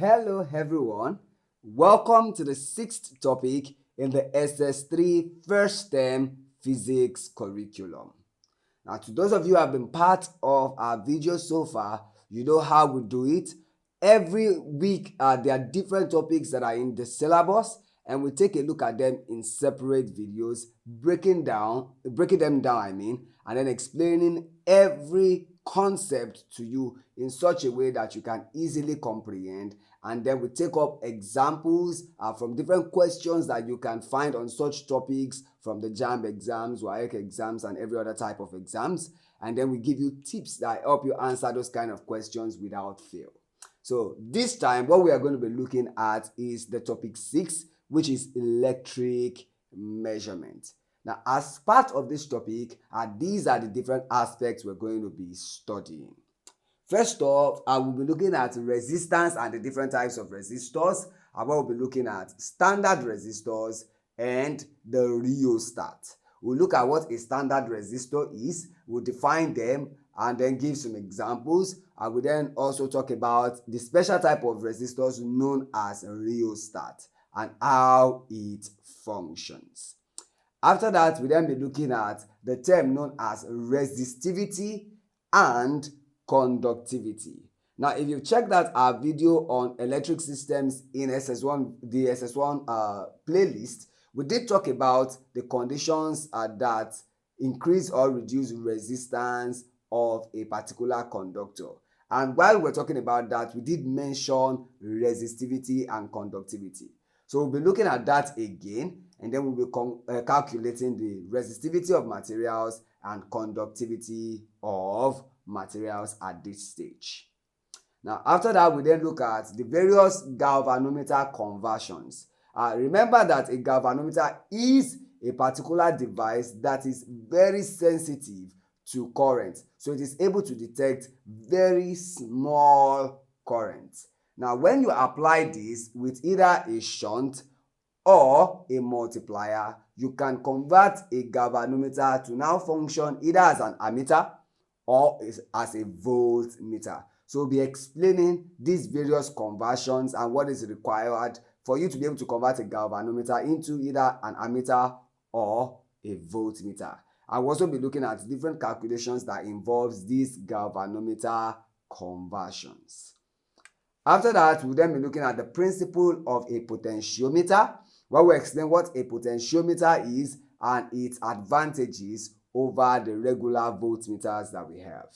Hello everyone, welcome to the sixth topic in the SS3 first term physics curriculum. Now to those of you who have been part of our videos so far, you know how we do it. Every week there are different topics that are in the syllabus and we take a look at them in separate videos, breaking them down, and then explaining every concept to you in such a way that you can easily comprehend. And then we take up examples from different questions that you can find on such topics from the JAMB exams, WAEC exams, and every other type of exams. And then we give you tips that help you answer those kind of questions without fail. So this time, what we are going to be looking at is the topic 6, which is electric measurement. Now, as part of this topic, these are the different aspects we're going to be studying. First off, I will be looking at resistance and the different types of resistors. I will be looking at standard resistors and the rheostat. We'll look at what a standard resistor is, we'll define them, and then give some examples. I will then also talk about the special type of resistors known as rheostat and how it functions. After that, we'll then be looking at the term known as resistivity and conductivity. Now, if you've checked out our video on electric systems in SS1, the SS1 playlist, we did talk about the conditions that increase or reduce resistance of a particular conductor. And while we're talking about that, we did mention resistivity and conductivity. So we'll be looking at that again, and then we'll be calculating the resistivity of materials and conductivity of materials at this stage. Now, after that, we then look at the various galvanometer conversions. Remember that a galvanometer is a particular device that is very sensitive to current. So it is able to detect very small currents. Now, when you apply this with either a shunt or a multiplier, you can convert a galvanometer to now function either as an ammeter or as a voltmeter. So we'll be explaining these various conversions and what is required for you to be able to convert a galvanometer into either an ammeter or a voltmeter. I'll also be looking at different calculations that involves these galvanometer conversions. After that, we'll then be looking at the principle of a potentiometer, where we explain what a potentiometer is and its advantages over the regular voltmeters that we have.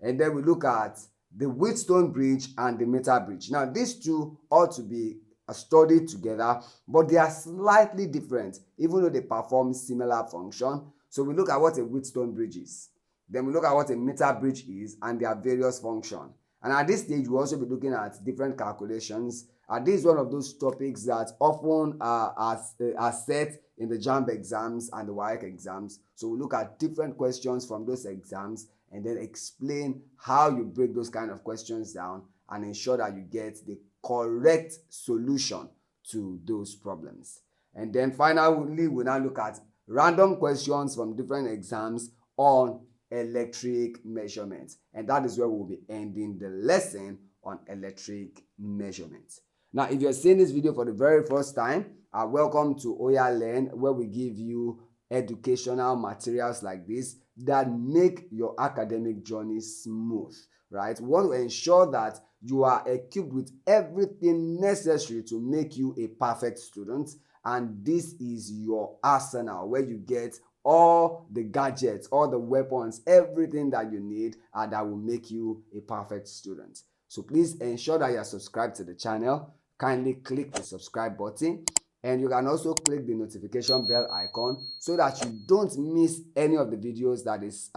And then we look at the Wheatstone Bridge and the meter bridge. Now, these two ought to be studied together, but they are slightly different, even though they perform similar function. So we look at what a Wheatstone Bridge is. Then we look at what a meter bridge is and their various functions. And at this stage, we'll also be looking at different calculations. This is one of those topics that often are set in the JAMB exams and the WAEC exams. So we'll look at different questions from those exams and then explain how you break those kind of questions down and ensure that you get the correct solution to those problems. And then finally, we'll now look at random questions from different exams on electric measurements, and that is where we'll be ending the lesson on electric measurements. Now, if you're seeing this video for the very first time, welcome to Oya Learn, where we give you educational materials like this that make your academic journey smooth, right? We want to ensure that you are equipped with everything necessary to make you a perfect student, and this is your arsenal where you get all the gadgets, all the weapons, everything that you need that will make you a perfect student. So please ensure that you are subscribed to the channel. Kindly click the subscribe button, and you can also click the notification bell icon so that you don't miss any of the videos that is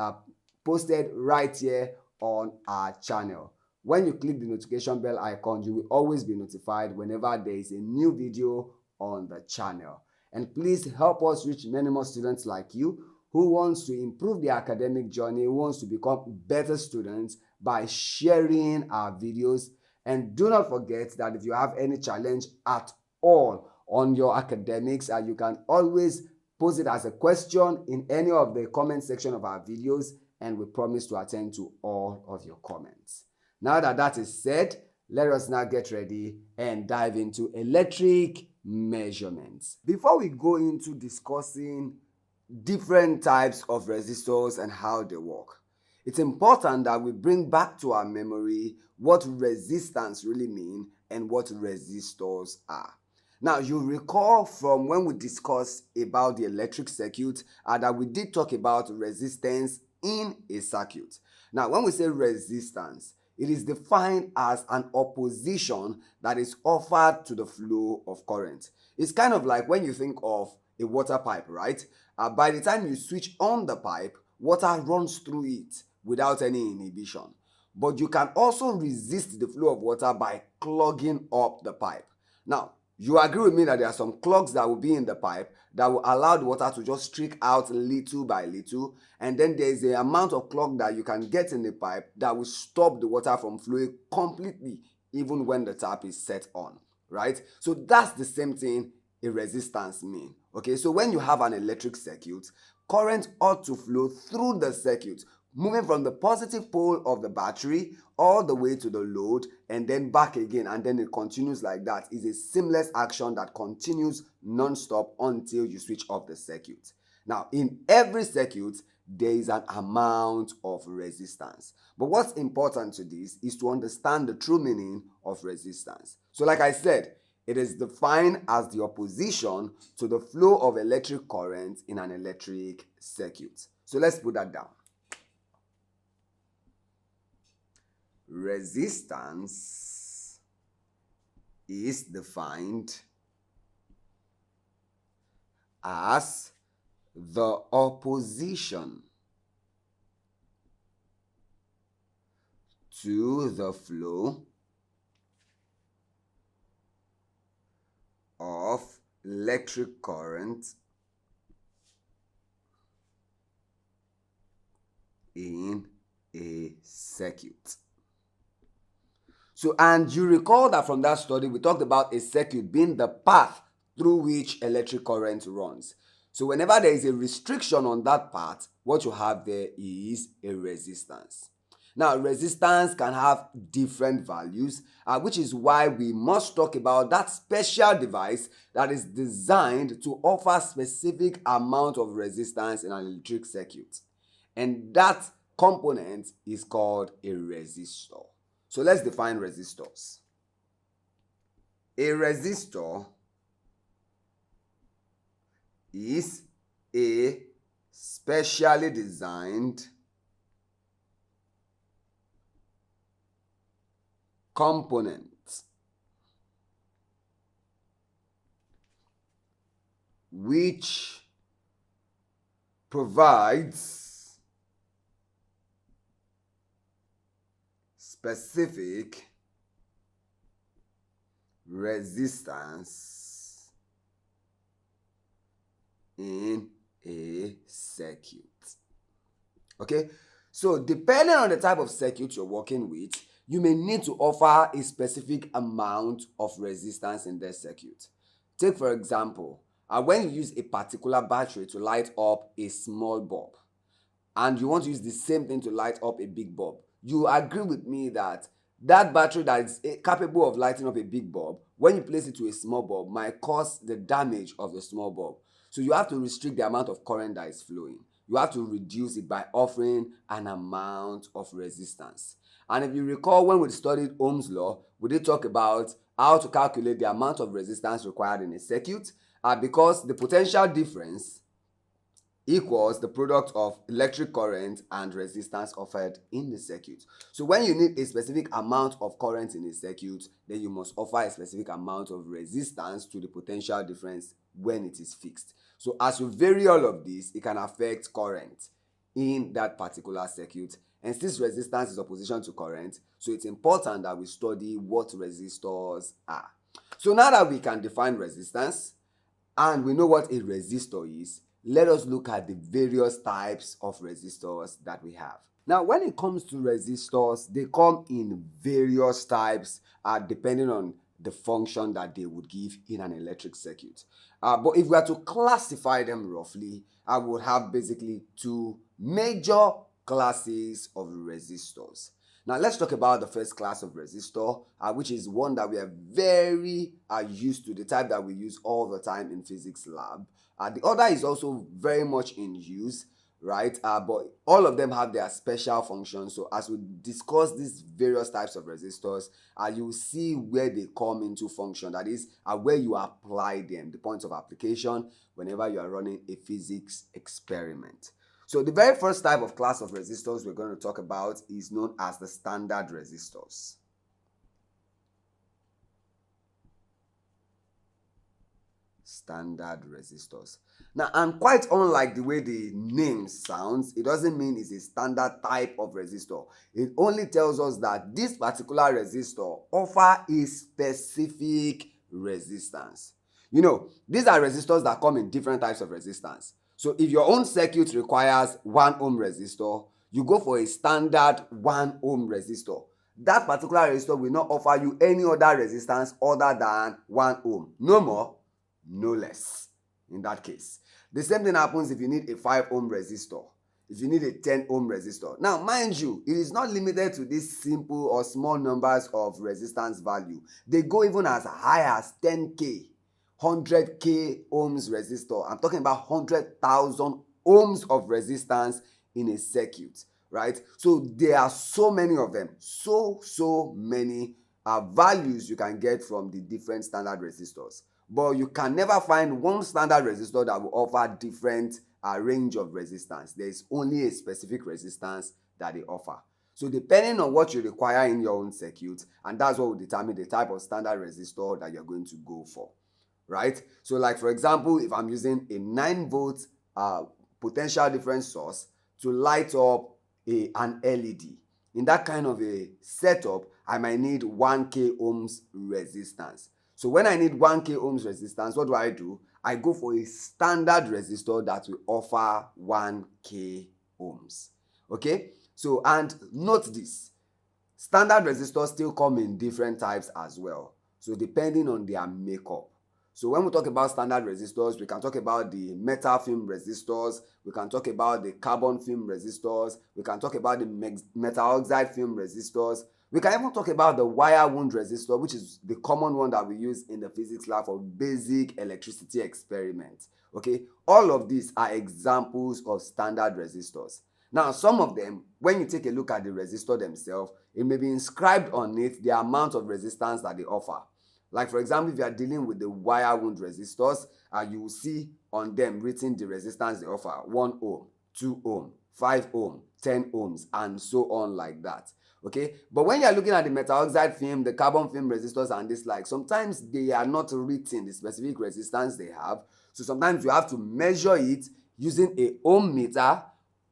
posted right here on our channel. When you click the notification bell icon, you will always be notified whenever there is a new video on the channel. And please help us reach many more students like you who wants to improve their academic journey, who wants to become better students by sharing our videos. And do not forget that if you have any challenge at all on your academics, you can always post it as a question in any of the comment section of our videos, and we promise to attend to all of your comments. Now that that is said, let us now get ready and dive into electric measurements. Before we go into discussing different types of resistors and how they work, it's important that we bring back to our memory what resistance really mean and what resistors are. Now, you recall from when we discussed about the electric circuit that we did talk about resistance in a circuit. Now, when we say resistance, it is defined as an opposition that is offered to the flow of current. It's kind of like when you think of a water pipe, right? By the time you switch on the pipe, water runs through it without any inhibition. But you can also resist the flow of water by clogging up the pipe. Now, you agree with me that there are some clogs that will be in the pipe that will allow the water to just streak out little by little, and then there is an amount of clog that you can get in the pipe that will stop the water from flowing completely even when the tap is set on, right? So that's the same thing a resistance means. Okay, so when you have an electric circuit, current ought to flow through the circuit, moving from the positive pole of the battery all the way to the load and then back again, and then it continues like that. It's a seamless action that continues non-stop until you switch off the circuit. Now, in every circuit, there is an amount of resistance. But what's important to this is to understand the true meaning of resistance. So like I said, it is defined as the opposition to the flow of electric current in an electric circuit. So let's put that down. Resistance is defined as the opposition to the flow of electric current in a circuit. So, and you recall that from that study, we talked about a circuit being the path through which electric current runs. So whenever there is a restriction on that path, what you have there is a resistance. Now, resistance can have different values, which is why we must talk about that special device that is designed to offer specific amount of resistance in an electric circuit. And that component is called a resistor. So let's define resistors. A resistor is a specially designed component which provides specific resistance in a circuit. Okay, so depending on the type of circuit you're working with, you may need to offer a specific amount of resistance in that circuit. Take for example, when you use a particular battery to light up a small bulb and you want to use the same thing to light up a big bulb, you agree with me that that battery that is capable of lighting up a big bulb, when you place it to a small bulb, might cause the damage of the small bulb. So you have to restrict the amount of current that is flowing. You have to reduce it by offering an amount of resistance. And if you recall, when we studied Ohm's law, we did talk about how to calculate the amount of resistance required in a circuit, because the potential difference equals the product of electric current and resistance offered in the circuit. So when you need a specific amount of current in a circuit, then you must offer a specific amount of resistance to the potential difference when it is fixed. So as you vary all of this, it can affect current in that particular circuit. And since resistance is opposition to current, so it's important that we study what resistors are. So now that we can define resistance and we know what a resistor is, let us look at the various types of resistors that we have. Now, when it comes to resistors, they come in various types depending on the function that they would give in an electric circuit. But if we are to classify them roughly, I would have basically two major classes of resistors. Now let's talk about the first class of resistor, which is one that we are very used to, the type that we use all the time in physics lab. The other is also very much in use, right? But all of them have their special functions. So as we discuss these various types of resistors, you will see where they come into function. That is, where you apply them, the points of application whenever you are running a physics experiment. So the very first type of class of resistors we're going to talk about is known as the standard resistors. Standard resistors. Now, and quite unlike the way the name sounds, it doesn't mean it's a standard type of resistor. It only tells us that this particular resistor offers a specific resistance. You know, these are resistors that come in different types of resistance. So if your own circuit requires 1 ohm resistor, you go for a standard 1 ohm resistor. That particular resistor will not offer you any other resistance other than 1 ohm. No more, no less in that case. The same thing happens if you need a 5 ohm resistor, if you need a 10 ohm resistor. Now, mind you, it is not limited to these simple or small numbers of resistance value. They go even as high as 10K, 100K ohms resistor. I'm talking about 100,000 ohms of resistance in a circuit, right? So there are so many of them, so many values you can get from the different standard resistors. But you can never find one standard resistor that will offer different range of resistance. There is only a specific resistance that they offer. So depending on what you require in your own circuit, and that's what will determine the type of standard resistor that you're going to go for, right? So like for example, if I'm using a 9 volt potential difference source to light up an LED, in that kind of a setup, I might need 1K ohms resistance. So when I need 1K ohms resistance, what do? I go for a standard resistor that will offer 1K ohms. Okay? So, and note this, standard resistors still come in different types as well. So depending on their makeup. So when we talk about standard resistors, we can talk about the metal film resistors, we can talk about the carbon film resistors, we can talk about the metal oxide film resistors, we can even talk about the wire wound resistor, which is the common one that we use in the physics lab for basic electricity experiments. Okay, all of these are examples of standard resistors. Now, some of them, when you take a look at the resistor themselves, it may be inscribed on it the amount of resistance that they offer. Like for example, if you are dealing with the wire wound resistors, you will see on them written the resistance they offer: 1 ohm, 2 ohm, 5 ohm, 10 ohms, and so on like that. Okay, but when you are looking at the metal oxide film, the carbon film resistors and this like, sometimes they are not written the specific resistance they have. So sometimes you have to measure it using a ohm meter,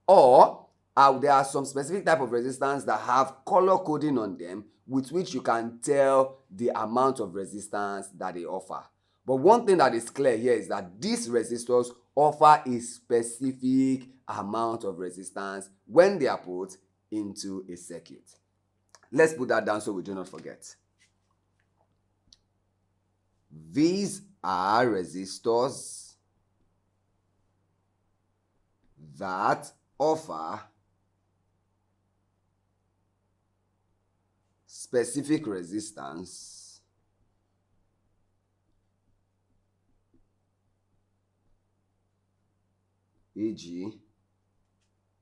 or there are some specific type of resistance that have color coding on them with which you can tell the amount of resistance that they offer. But one thing that is clear here is that these resistors offer a specific amount of resistance when they are put into a circuit. Let's put that down so we do not forget. These are resistors that offer specific resistance e.g.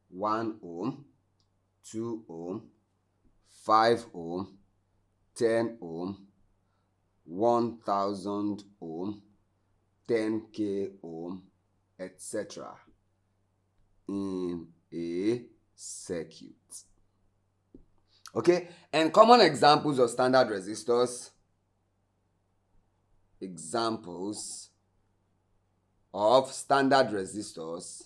1 ohm, 2 ohm, 5 ohm, 10 ohm, 1000 ohm, 10K ohm, etc. in a circuit. Okay, and common examples of standard resistors, examples of standard resistors,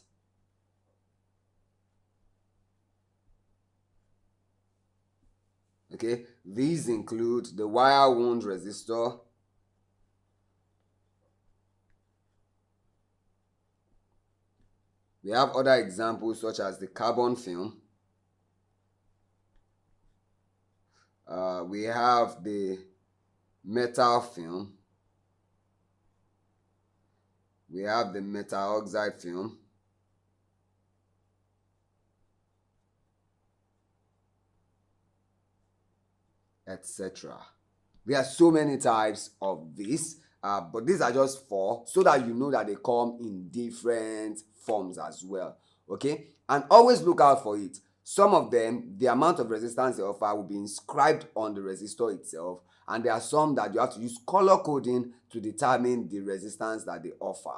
okay, these include the wire wound resistor, we have other examples such as the carbon film, we have the metal film, we have the metal oxide film, etc. There are so many types of this, but these are just 4 so that you know that they come in different forms as well. Okay, and always look out for it. Some of them, the amount of resistance they offer will be inscribed on the resistor itself, and there are some that you have to use color coding to determine the resistance that they offer.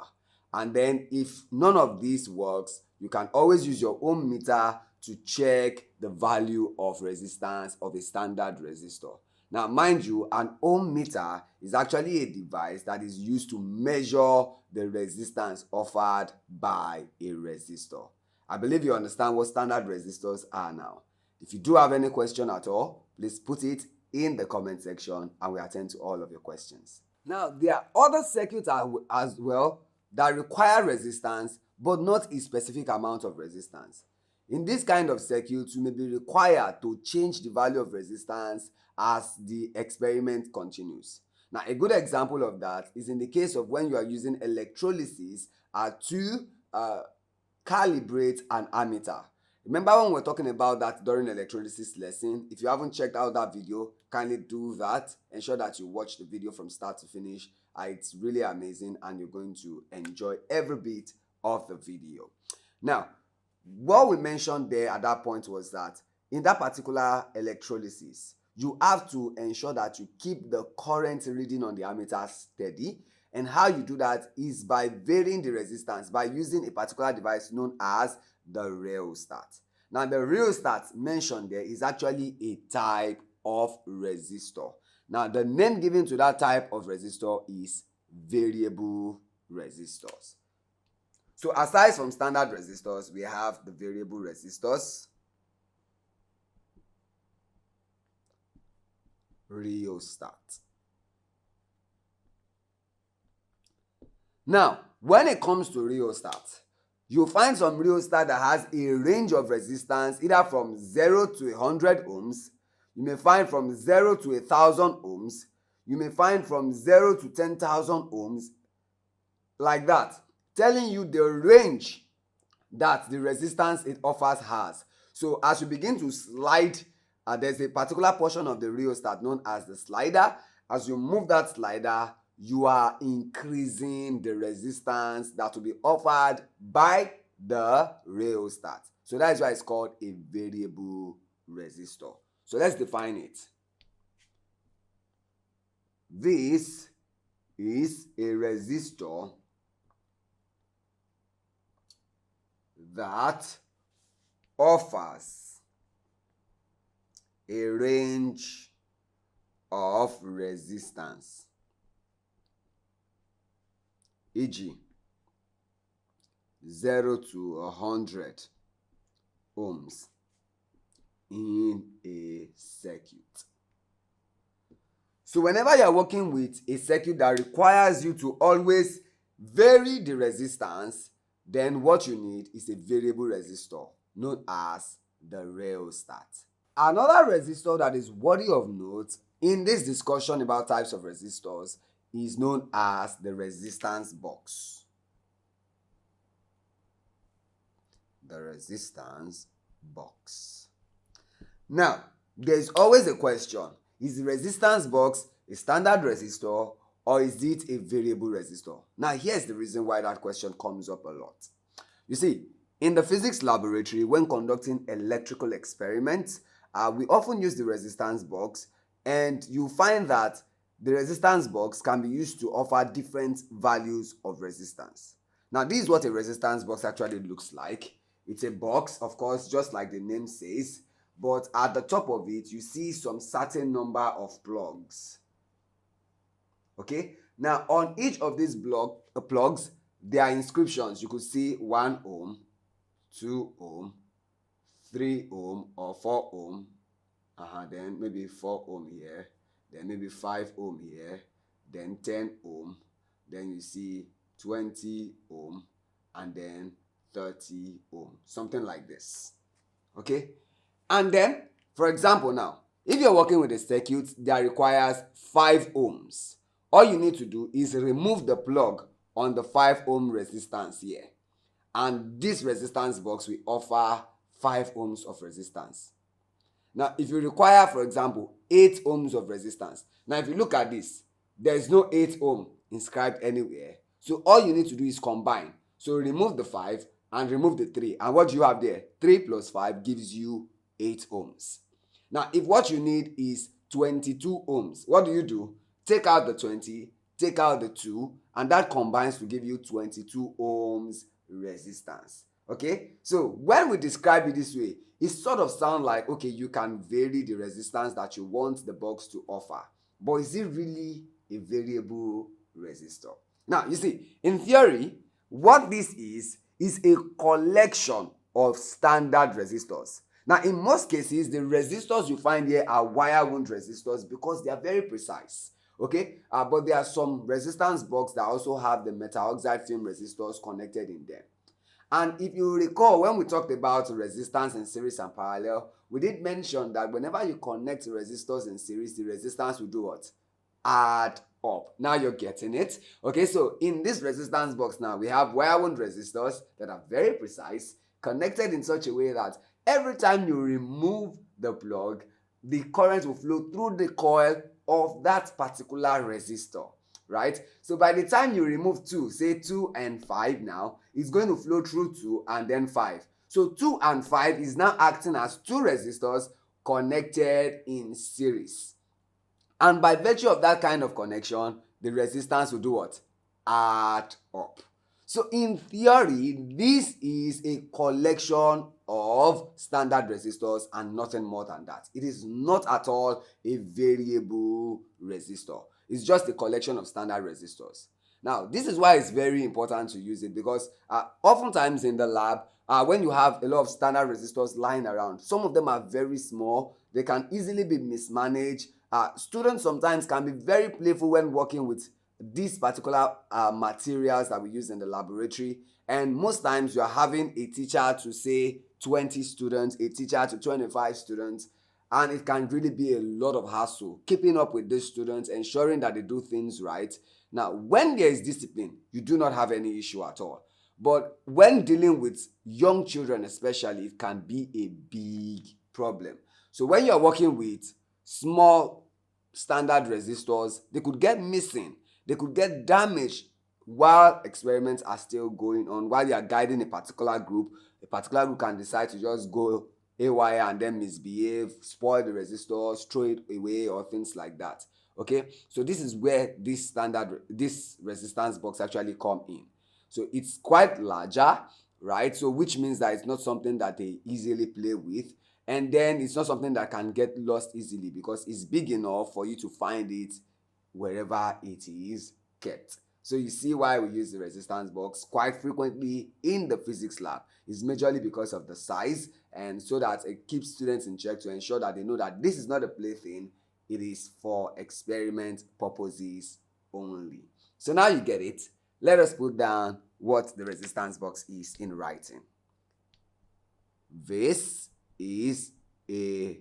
And then if none of this works, you can always use your own meter to check the value of resistance of a standard resistor. Now, mind you, an ohm meter is actually a device that is used to measure the resistance offered by a resistor. I believe you understand what standard resistors are now. If you do have any question at all, please put it in the comment section and we'll attend to all of your questions. Now, there are other circuits as well that require resistance but not a specific amount of resistance. In this kind of circuit, you may be required to change the value of resistance as the experiment continues. Now, a good example of that is in the case of when you are using electrolysis to calibrate an ammeter. Remember when we were talking about that during electrolysis lesson? If you haven't checked out that video, kindly do that. Ensure that you watch the video from start to finish. It's really amazing and you're going to enjoy every bit of the video. Now, what we mentioned there at that point was that in that particular electrolysis, you have to ensure that you keep the current reading on the ammeter steady. And how you do that is by varying the resistance by using a particular device known as the rheostat. Now, the rheostat mentioned there is actually a type of resistor. Now, the name given to that type of resistor is variable resistors. So aside from standard resistors, we have the variable resistors, rheostat. Now, when it comes to rheostat, you'll find some rheostat that has a range of resistance either from 0 to 100 ohms. You may find from 0 to 1,000 ohms. You may find from 0 to 10,000 ohms, like that, telling you the range that the resistance it offers has. So as you begin to slide, there's a particular portion of the rheostat known as the slider. As you move that slider, you are increasing the resistance that will be offered by the rheostat. So that is why it's called a variable resistor. So let's define it. This is a resistor that offers a range of resistance, e.g. 0 to 100 ohms in a circuit. So whenever you are working with a circuit that requires you to always vary the resistance, then what you need is a variable resistor known as the rheostat. Another resistor that is worthy of note in this discussion about types of resistors is known as the resistance box. The resistance box. Now, there's always a question: is the resistance box a standard resistor or is it a variable resistor? Now, here's the reason why that question comes up a lot. You see, in the physics laboratory, when conducting electrical experiments, we often use the resistance box, and you find that the resistance box can be used to offer different values of resistance. Now, this is what a resistance box actually looks like. It's a box, of course, just like the name says, but at the top of it, you see some certain number of plugs. Okay, now on each of these plugs, there are inscriptions. You could see 1 ohm, 2 ohm, 3 ohm or 4 ohm, then maybe 4 ohm here, then maybe 5 ohm here, then 10 ohm, then you see 20 ohm, and then 30 ohm, something like this. Okay, and then, for example, now, if you're working with a circuit that requires 5 ohms, all you need to do is remove the plug on the 5 ohm resistance here. And this resistance box will offer 5 ohms of resistance. Now, if you require, for example, 8 ohms of resistance, now if you look at this, there is no 8 ohm inscribed anywhere. So all you need to do is combine. So remove the 5 and remove the 3. And what do you have there? 3 plus 5 gives you 8 ohms. Now, if what you need is 22 ohms, what do? Take out the 20, take out the 2, and that combines to give you 22 ohms resistance. Okay, so when we describe it this way, it sort of sounds like, okay, you can vary the resistance that you want the box to offer, but is it really a variable resistor? Now, you see, in theory, what this is a collection of standard resistors. Now, in most cases, the resistors you find here are wire wound resistors because they are very precise. Okay, but there are some resistance box that also have the metal oxide film resistors connected in them. And if you recall, when we talked about resistance in series and parallel, we did mention that whenever you connect resistors in series, the resistance will do what? Add up. Now you're getting it. Okay, so in this resistance box now, we have wire wound resistors that are very precise, connected in such a way that every time you remove the plug, the current will flow through the coil of that particular resistor, right? So by the time you remove 2, say 2 and 5 now, it's going to flow through 2 and then 5. So 2 and 5 is now acting as 2 resistors connected in series. And by virtue of that kind of connection, the resistance will do what? Add up. So in theory, this is a collection of standard resistors and nothing more than that. It is not at all a variable resistor. It's just a collection of standard resistors. Now, this is why it's very important to use it, because oftentimes in the lab, when you have a lot of standard resistors lying around, some of them are very small. They can easily be mismanaged. Students sometimes can be very playful when working with these particular materials that we use in the laboratory, and most times you are having a teacher to say 20 students, a teacher to 25 students, and it can really be a lot of hassle keeping up with these students, ensuring that they do things right. Now, when there is discipline, you do not have any issue at all. But when dealing with young children especially, it can be a big problem. So when you are working with small standard resistors, they could get missing, they could get damaged while experiments are still going on, while you are guiding a particular group can decide to just go haywire and then misbehave, spoil the resistors, throw it away, or things like that. Okay, so this is where this resistance box actually come in. So it's quite larger, right? So which means that it's not something that they easily play with, and then it's not something that can get lost easily because it's big enough for you to find it wherever it is kept. So you see why we use the resistance box quite frequently in the physics lab. It's majorly because of the size, and so that it keeps students in check to ensure that they know that this is not a plaything, it is for experiment purposes only. So now you get it. Let us put down what the resistance box is in writing. This is a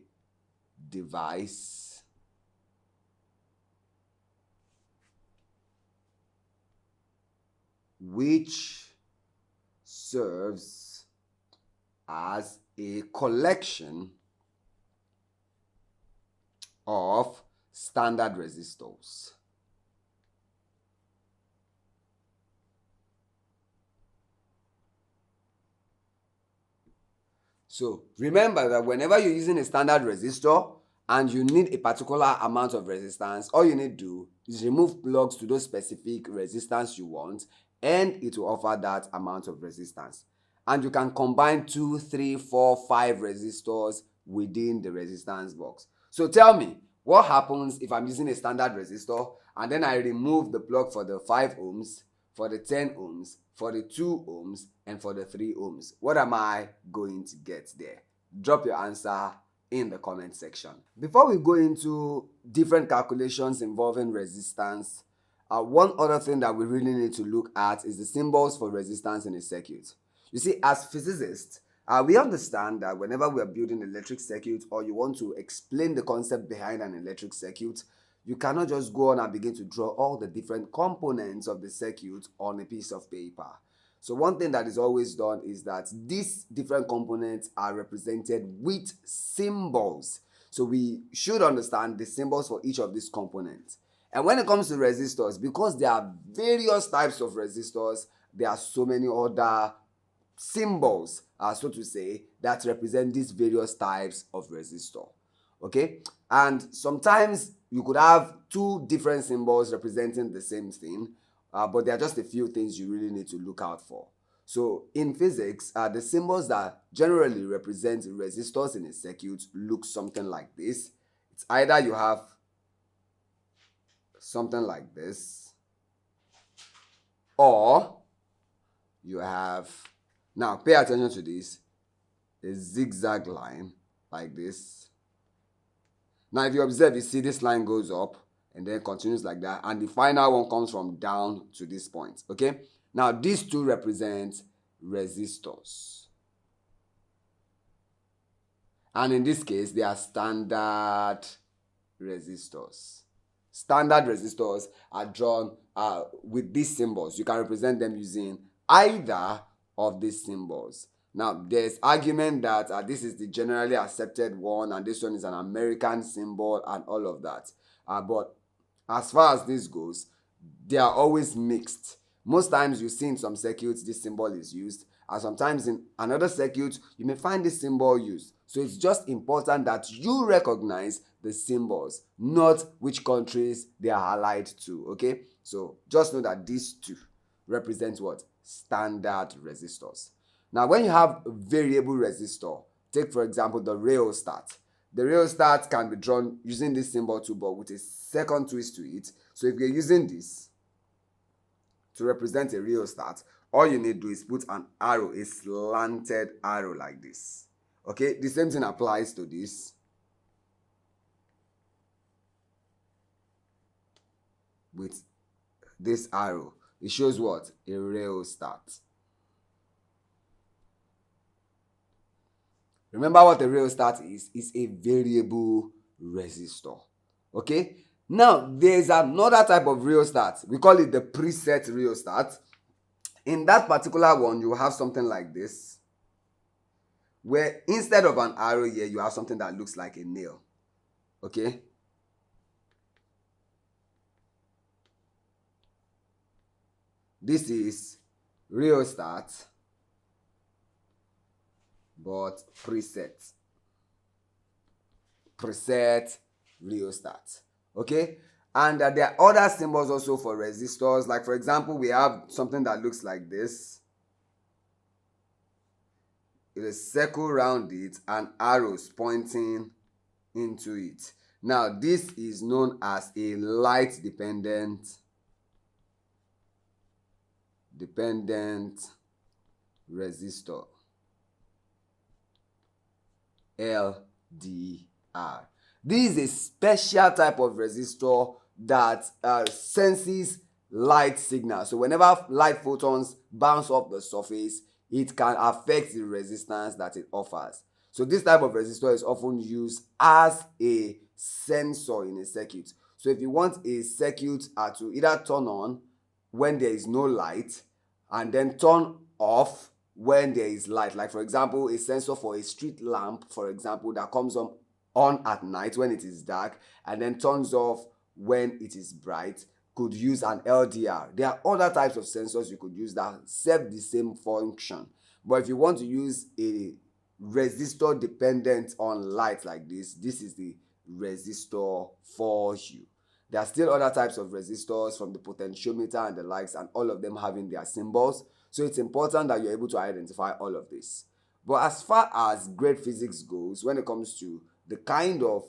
device which serves as a collection of standard resistors. So remember that whenever you're using a standard resistor and you need a particular amount of resistance, all you need to do is remove plugs to those specific resistance you want, and it will offer that amount of resistance. And you can combine 2, 3, 4, 5 resistors within the resistance box. So tell me, what happens if I'm using a standard resistor and then I remove the plug for the 5 ohms, for the 10 ohms, for the 2 ohms, and for the 3 ohms? What am I going to get there? Drop your answer in the comment section. Before we go into different calculations involving resistance, one other thing that we really need to look at is the symbols for resistance in a circuit. You see, as physicists, we understand that whenever we are building an electric circuit, or you want to explain the concept behind an electric circuit, you cannot just go on and begin to draw all the different components of the circuit on a piece of paper. So one thing that is always done is that these different components are represented with symbols. So we should understand the symbols for each of these components. And when it comes to resistors, because there are various types of resistors, there are so many other symbols, so to say, that represent these various types of resistor. Okay, and sometimes you could have two different symbols representing the same thing, but there are just a few things you really need to look out for. So in physics, the symbols that generally represent resistors in a circuit look something like this. It's either you have something like this, or you have, now pay attention to this, a zigzag line like this. Now if you observe, you see this line goes up and then continues like that, and the final one comes from down to this point. Okay, now these two represent resistors, and in this case they are standard resistors. Standard resistors are drawn with these symbols. You can represent them using either of these symbols. Now, there's argument that this is the generally accepted one and this one is an American symbol and all of that. But as far as this goes, they are always mixed. Most times you see in some circuits this symbol is used, and sometimes in another circuit you may find this symbol used. So it's just important that you recognize the symbols, not which countries they are allied to. Okay, so just know that these two represent what? Standard resistors. Now when you have a variable resistor, take for example the rheostat. The rheostat can be drawn using this symbol too, but with a second twist to it. So if you're using this to represent a rheostat, all you need to do is put an arrow, a slanted arrow like this. Okay, the same thing applies to this. With this arrow, it shows what? A rheostat. Remember what a rheostat is? It's a variable resistor. Okay? Now, there's another type of rheostat. We call it the preset rheostat. In that particular one, you have something like this, where instead of an arrow here, you have something that looks like a nail. Okay? This is rheostat, but preset. Preset rheostat. Okay? And there are other symbols also for resistors. Like for example, we have something that looks like this. It is a circle around it and arrows pointing into it. Now this is known as a light dependent resistor, LDR. This is a special type of resistor that senses light signal. So whenever light photons bounce off the surface, it can affect the resistance that it offers. So this type of resistor is often used as a sensor in a circuit. So if you want a circuit to either turn on when there is no light and then turn off when there is light, like for example a sensor for a street lamp, for example, that comes on at night when it is dark and then turns off when it is bright, could use an LDR. There are other types of sensors you could use that serve the same function. But if you want to use a resistor dependent on light like this is the resistor for you. There are still other types of resistors from the potentiometer and the likes, and all of them having their symbols. So it's important that you're able to identify all of this. But as far as grade physics goes, when it comes to the kind of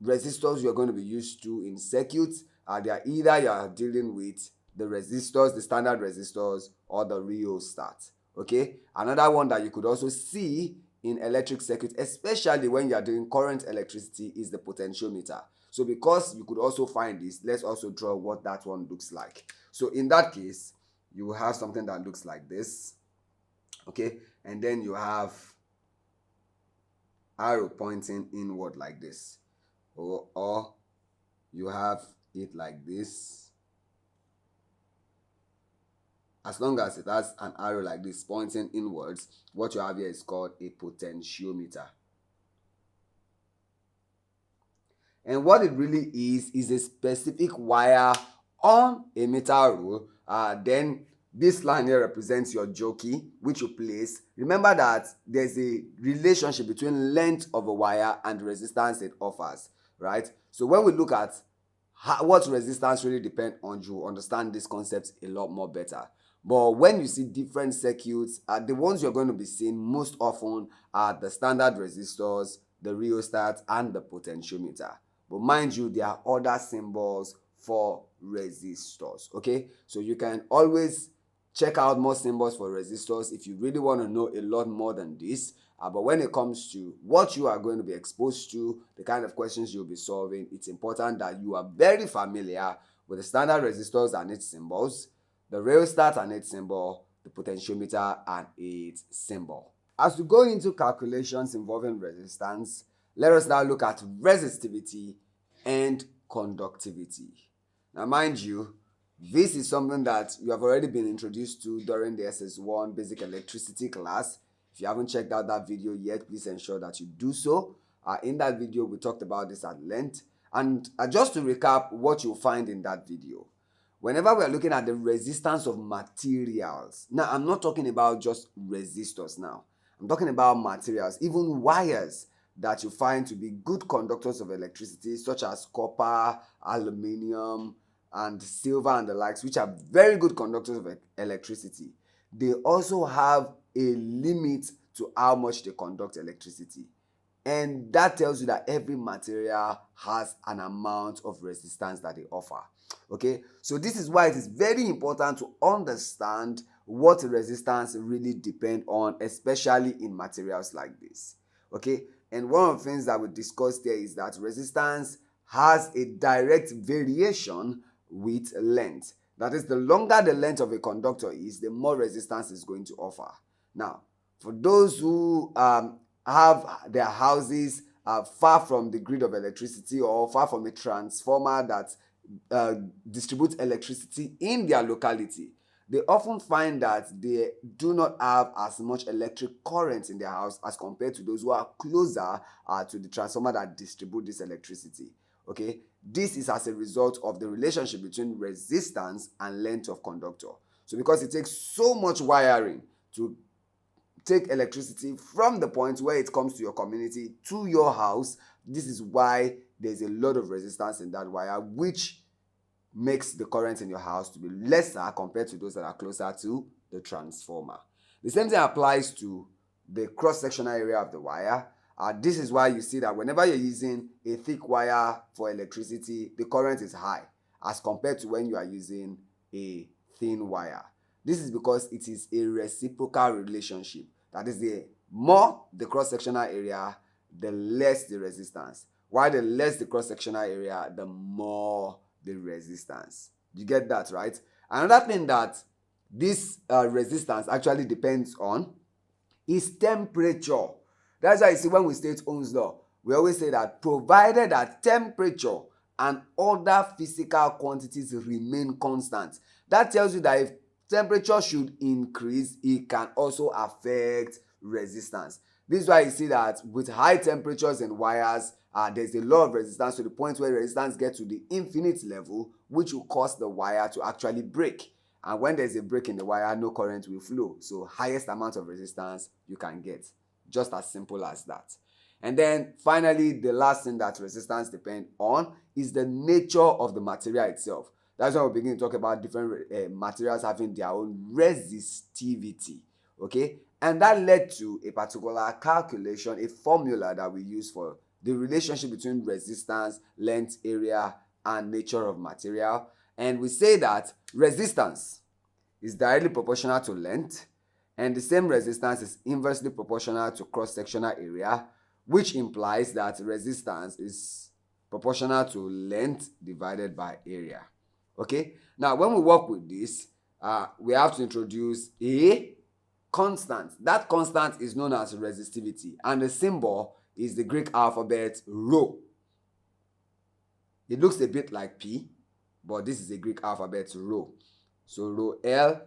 resistors you're going to be used to in circuits, they are either you are dealing with the resistors, the standard resistors, or the rheostat. Okay, another one that you could also see in electric circuits, especially when you are doing current electricity, is the potentiometer. So because you could also find this, let's also draw what that one looks like. So in that case, you will have something that looks like this. Okay, and then you have arrow pointing inward like this, or you have it like this. As long as it has an arrow like this pointing inwards, what you have here is called a potentiometer. And what it really is a specific wire on a metal rule. Then this line here represents your jockey, which you place. Remember that there's a relationship between length of a wire and resistance it offers, right? So when we look at what resistance really depends on, you understand this concept a lot more better. But when you see different circuits, the ones you're going to be seeing most often are the standard resistors, the rheostats, and the potentiometer. But mind you, there are other symbols for resistors. Okay, so you can always check out more symbols for resistors if you really want to know a lot more than this. But when it comes to what you are going to be exposed to, the kind of questions you'll be solving, it's important that you are very familiar with the standard resistors and its symbols, the rheostat and its symbol, the potentiometer and its symbol. As we go into calculations involving resistance, let us now look at resistivity and conductivity. Now, mind you, this is something that you have already been introduced to during the SS1 Basic Electricity class. If you haven't checked out that video yet, please ensure that you do so. In that video, we talked about this at length. And just to recap what you'll find in that video, whenever we're looking at the resistance of materials, now I'm not talking about just resistors now. I'm talking about materials, even wires that you find to be good conductors of electricity, such as copper, aluminium, and silver and the likes, which are very good conductors of electricity. They also have a limit to how much they conduct electricity. And that tells you that every material has an amount of resistance that they offer. Okay, so this is why it is very important to understand what resistance really depends on, especially in materials like this. Okay, and one of the things that we discussed there is that resistance has a direct variation with length. That is, the longer the length of a conductor is, the more resistance it's going to offer. Now, for those who have their houses far from the grid of electricity or far from a transformer that distributes electricity in their locality, they often find that they do not have as much electric current in their house as compared to those who are closer to the transformer that distribute this electricity. Okay, this is as a result of the relationship between resistance and length of conductor. So because it takes so much wiring to take electricity from the point where it comes to your community to your house, this is why there's a lot of resistance in that wire, which makes the current in your house to be lesser compared to those that are closer to the transformer. The same thing applies to the cross-sectional area of the wire. This is why you see that whenever you're using a thick wire for electricity, the current is high as compared to when you are using a thin wire. This is because it is a reciprocal relationship. That is, the more the cross-sectional area, the less the resistance. While the less the cross-sectional area, the more the resistance. You get that, right? Another thing that this resistance actually depends on is temperature. That's why you see when we state Ohm's law, we always say that provided that temperature and other physical quantities remain constant, that tells you that if temperature should increase, it can also affect resistance. This is why you see that with high temperatures in wires, there's a lot of resistance to the point where resistance gets to the infinite level, which will cause the wire to actually break. And when there's a break in the wire, no current will flow. So highest amount of resistance you can get. Just as simple as that. And then finally, the last thing that resistance depends on is the nature of the material itself. That's when we begin to talk about different materials having their own resistivity. Okay? And that led to a particular calculation, a formula that we use for the relationship between resistance, length, area, and nature of material. And we say that resistance is directly proportional to length, and the same resistance is inversely proportional to cross-sectional area, which implies that resistance is proportional to length divided by area. Okay? Now, when we work with this, we have to introduce a constant. That constant is known as resistivity, and the symbol is the Greek alphabet rho. It looks a bit like P, but this is the Greek alphabet rho. So rho L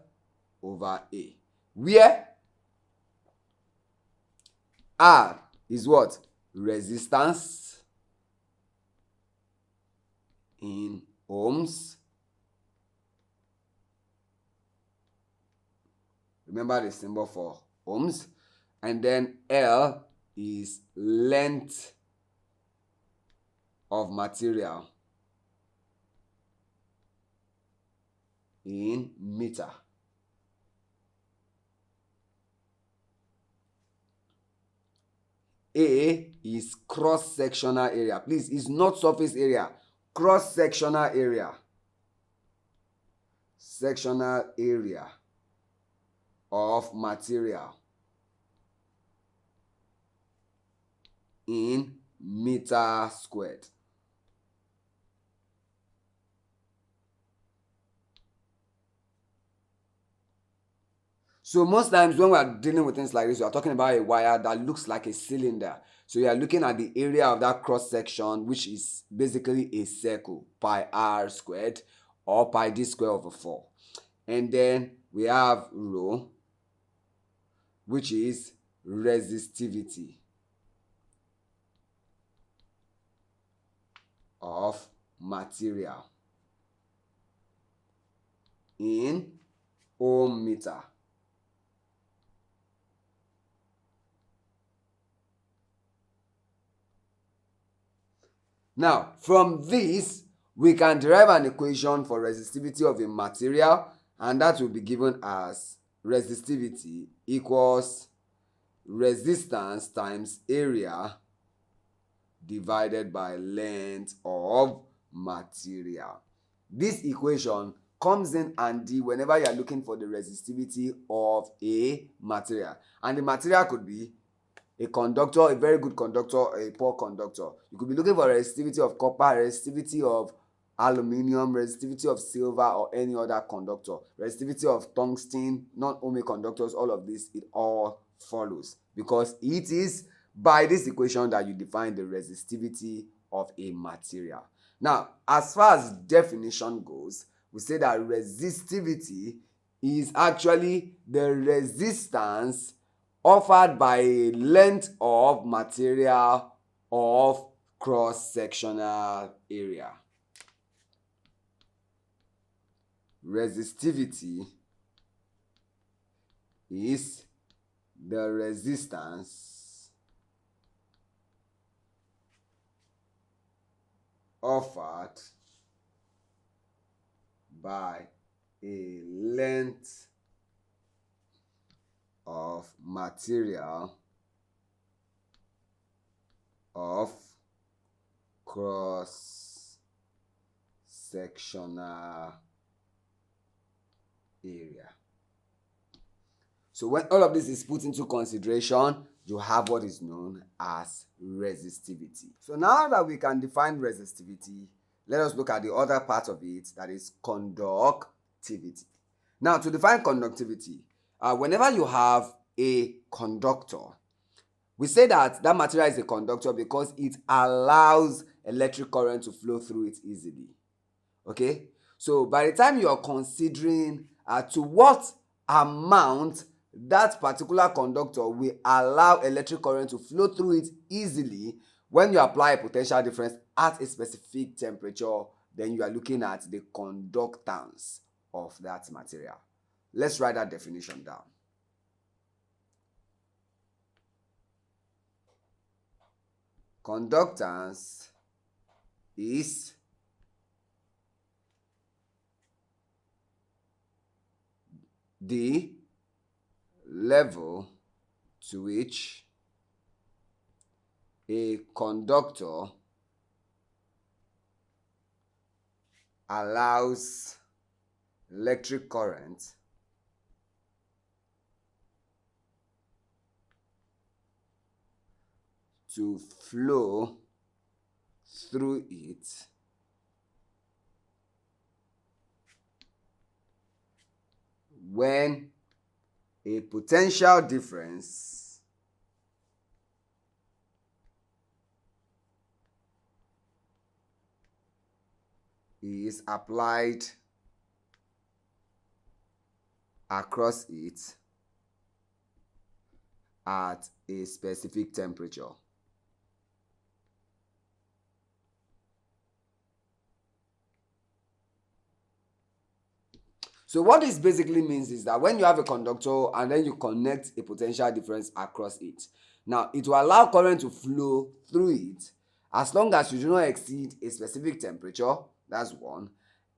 over A. Where R is what? Resistance. in ohms. Remember the symbol for ohms. And then L is length of material in meter. A is cross-sectional area. Please, it's not surface area. Cross-sectional area. Sectional area of material in meter squared. So most times when we are dealing with things like this, we are talking about a wire that looks like a cylinder. So you are looking at the area of that cross section, which is basically a circle, pi r squared or pi d squared over 4. And then we have rho, which is resistivity of material in ohm meter. Now, from this, we can derive an equation for resistivity of a material, and that will be given as resistivity equals resistance times area divided by length of material. This equation comes in handy whenever you are looking for the resistivity of a material. And the material could be a conductor, a very good conductor, or a poor conductor. You could be looking for resistivity of copper, resistivity of aluminium, resistivity of silver, or any other conductor. Resistivity of tungsten, non-ohmic conductors, all of this, it all follows. Because it is by this equation that you define the resistivity of a material. Now, as far as definition goes, we say that resistivity is actually the resistance offered by a length of material of cross-sectional area. Resistivity is the resistance offered by a length of material of cross-sectional area. So when all of this is put into consideration, you have what is known as resistivity. So now that we can define resistivity, let us look at the other part of it, that is conductivity. Now, to define conductivity, whenever you have a conductor, we say that that material is a conductor because it allows electric current to flow through it easily. Okay? So by the time you are considering to what amount that particular conductor will allow electric current to flow through it easily, when you apply a potential difference at a specific temperature, then you are looking at the conductance of that material. Let's write that definition down. Conductance is the level to which a conductor allows electric current to flow through it when a potential difference is applied across it at a specific temperature. So what this basically means is that when you have a conductor and then you connect a potential difference across it, now it will allow current to flow through it as long as you do not exceed a specific temperature. That's one.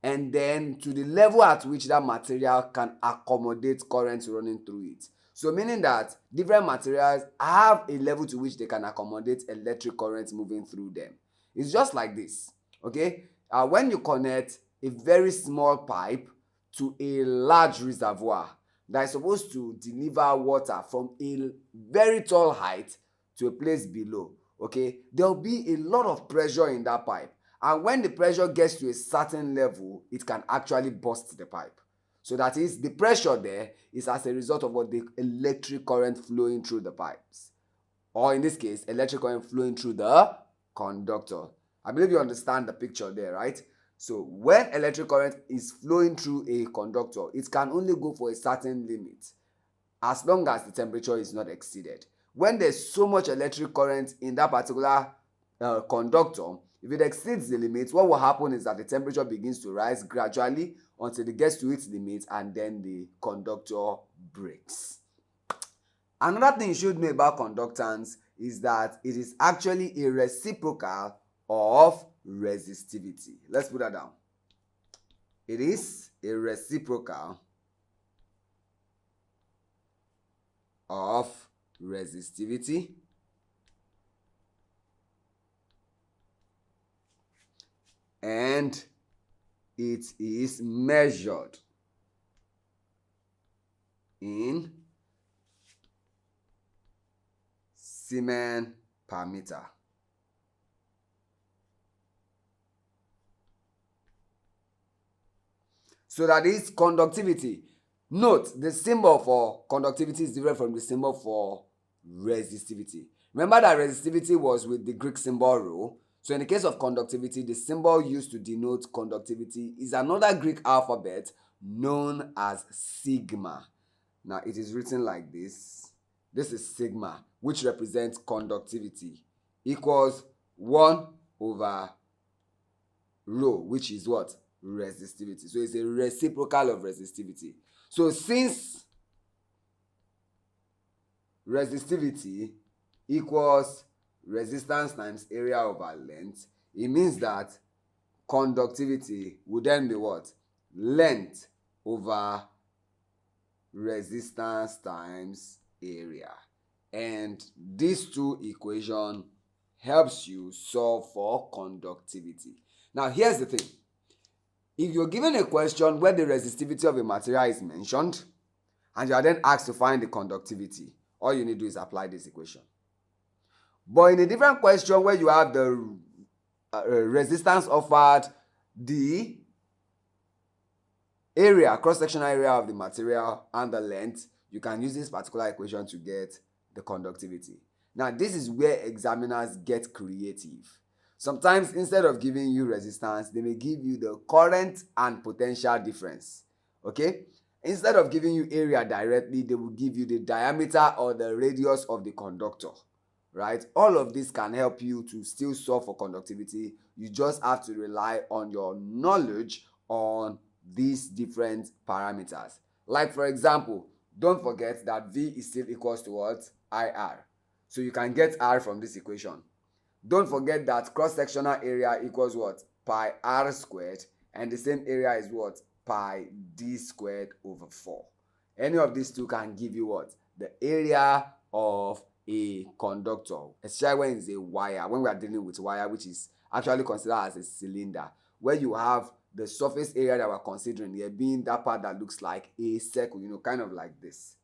And then to the level at which that material can accommodate current running through it. So meaning that different materials have a level to which they can accommodate electric current moving through them. It's just like this, okay? When you connect a very small pipe to a large reservoir that is supposed to deliver water from a very tall height to a place below, okay, there will be a lot of pressure in that pipe. And when the pressure gets to a certain level, it can actually burst the pipe. So that is, the pressure there is as a result of what the electric current flowing through the pipes. Or in this case, electric current flowing through the conductor. I believe you understand the picture there, right? So when electric current is flowing through a conductor, it can only go for a certain limit as long as the temperature is not exceeded. When there's so much electric current in that particular conductor, if it exceeds the limit, what will happen is that the temperature begins to rise gradually until it gets to its limit, and then the conductor breaks. Another thing you should know about conductance is that it is actually a reciprocal of resistivity. Let's put that down. It is a reciprocal of resistivity, and it is measured in Siemens per meter. So that is conductivity. Note, the symbol for conductivity is different from the symbol for resistivity. Remember that resistivity was with the Greek symbol rho. So in the case of conductivity, the symbol used to denote conductivity is another Greek alphabet known as sigma. Now it is written like this. This is sigma, which represents conductivity, equals 1 over rho, which is what? Resistivity. So it's a reciprocal of resistivity. So since resistivity equals resistance times area over length, it means that conductivity would then be what? Length over resistance times area. And these two equations helps you solve for conductivity. Now here's the thing. If you're given a question where the resistivity of a material is mentioned and you are then asked to find the conductivity, all you need to do is apply this equation. But in a different question where you have the resistance offered, the area, cross-sectional area of the material, and the length, you can use this particular equation to get the conductivity. Now this is where examiners get creative. Sometimes instead of giving you resistance, they may give you the current and potential difference. Okay? Instead of giving you area directly, they will give you the diameter or the radius of the conductor. Right? All of this can help you to still solve for conductivity. You just have to rely on your knowledge on these different parameters. Like for example, don't forget that V is still equals to what? IR. So you can get R from this equation. Don't forget that cross-sectional area equals what? Pi R squared, and the same area is what? Pi D squared over 4. Any of these two can give you what? The area of a conductor, especially when it's a wire, when we are dealing with wire, which is actually considered as a cylinder, where you have the surface area that we're considering here being that part that looks like a circle, kind of like this.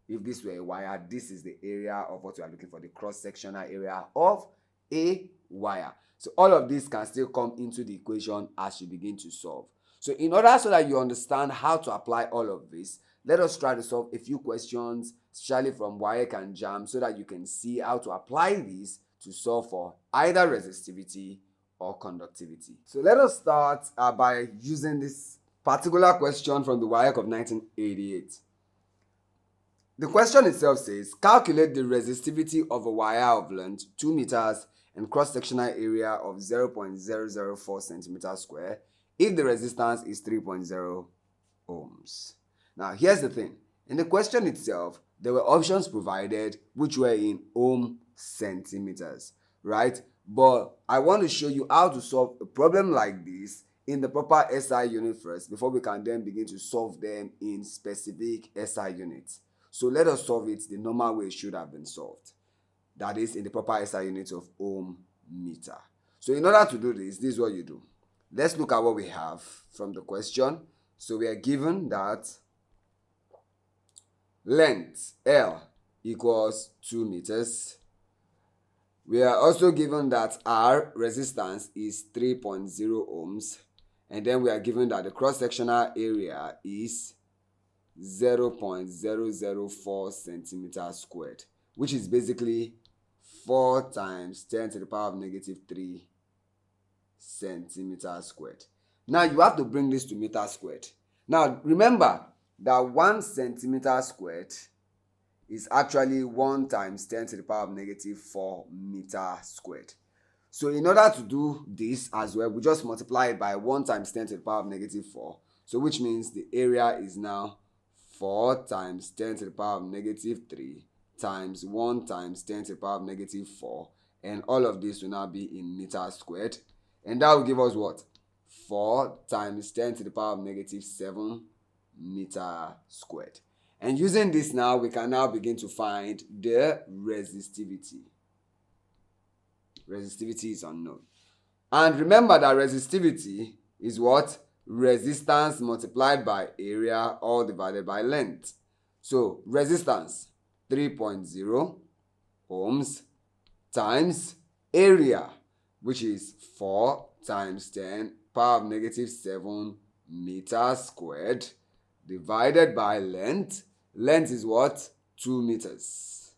If this were a wire, this is the area of what we are looking for, the cross-sectional area of a wire. So all of this can still come into the equation as you begin to solve. So in order so that you understand how to apply all of this, let us try to solve a few questions, especially from WAEC and JAM, so that you can see how to apply these to solve for either resistivity or conductivity. So let us start by using this particular question from the WAEC of 1988. The question itself says, calculate the resistivity of a wire of length 2 meters and cross-sectional area of 0.004 centimeters square if the resistance is 3.0 ohms. Now, here's the thing. In the question itself, there were options provided which were in ohm centimeters, right? But I want to show you how to solve a problem like this in the proper SI unit first before we can then begin to solve them in specific SI units. So let us solve it the normal way it should have been solved. That is in the proper SI unit of ohm meter. So in order to do this is what you do. Let's look at what we have from the question. So we are given that length L equals 2 meters. We are also given that R resistance is 3.0 ohms. And then we are given that the cross-sectional area is 0.004 centimeters squared, which is basically 4 times 10 to the power of negative 3 centimeters squared. Now you have to bring this to meter squared. Now remember that 1 centimeter squared is actually 1 times 10 to the power of negative 4 meter squared. So in order to do this as well, we just multiply it by 1 times 10 to the power of negative 4. So which means the area is now 4 times 10 to the power of negative 3 times 1 times 10 to the power of negative 4. And all of this will now be in meters squared. And that will give us what? 4 times 10 to the power of negative 7 meter squared. And using this now, we can now begin to find the resistivity. Resistivity is unknown. And remember that resistivity is what? Resistance multiplied by area all divided by length. So resistance 3.0 ohms times area, which is 4 times 10 power of negative 7 meters squared divided by length. Length is what? 2 meters.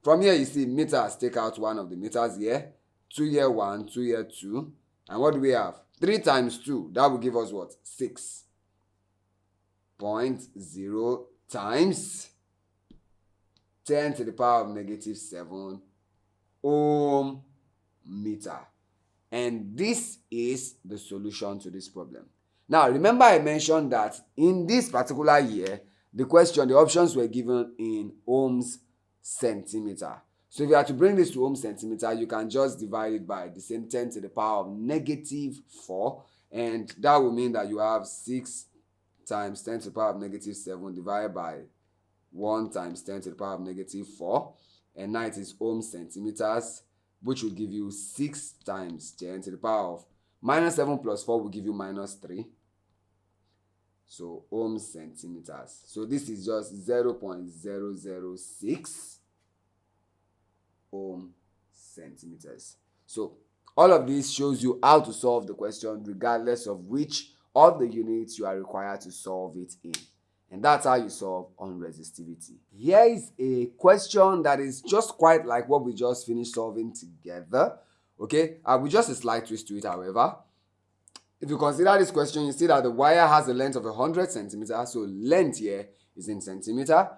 From here you see meters, take out one of the meters here. 2 here 1, 2 here 2. And what do we have? 3 times 2, that will give us what? 6.0 times 10 to the power of negative 7 ohm meter. And this is the solution to this problem. Now, remember I mentioned that in this particular year, the options were given in ohms centimeter. So if you are to bring this to ohm centimeter, you can just divide it by the same 10 to the power of negative 4. And that will mean that you have 6 times 10 to the power of negative 7 divided by 1 times 10 to the power of negative 4. And now it is ohm centimeters, which will give you 6 times 10 to the power of minus 7 plus 4 will give you minus 3. So ohm centimeters. So this is just 0.006 ohm centimeters. So all of this shows you how to solve the question regardless of which of the units you are required to solve it in. And that's how you solve on resistivity. Here is a question that is just quite like what we just finished solving together. Okay, with just a slight twist to it, however. If you consider this question, you see that the wire has a length of 100 centimeters. So length here is in centimeter.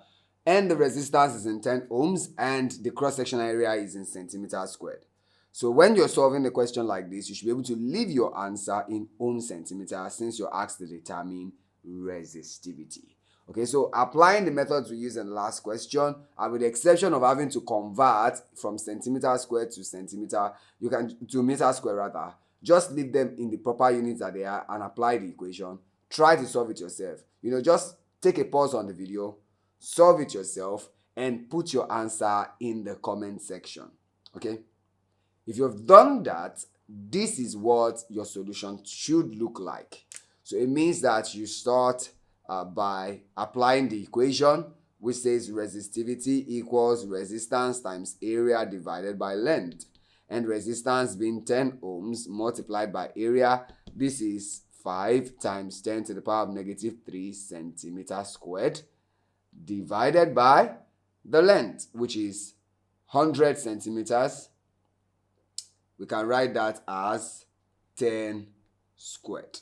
And the resistance is in 10 ohms. And the cross-sectional area is in centimeters squared. So when you're solving the question like this, you should be able to leave your answer in ohm centimeters since you're asked to determine resistivity. Okay, so applying the methods we used in the last question, and with the exception of having to convert from centimeter squared to meter squared rather, just leave them in the proper units that they are and apply the equation. Try to solve it yourself. Just take a pause on the video, solve it yourself, and put your answer in the comment section. Okay? If you've done that, this is what your solution should look like. So it means that you start by applying the equation, which says resistivity equals resistance times area divided by length. And resistance being 10 ohms multiplied by area, this is 5 times 10 to the power of negative 3 centimeters squared divided by the length, which is 100 centimeters. We can write that as 10 squared.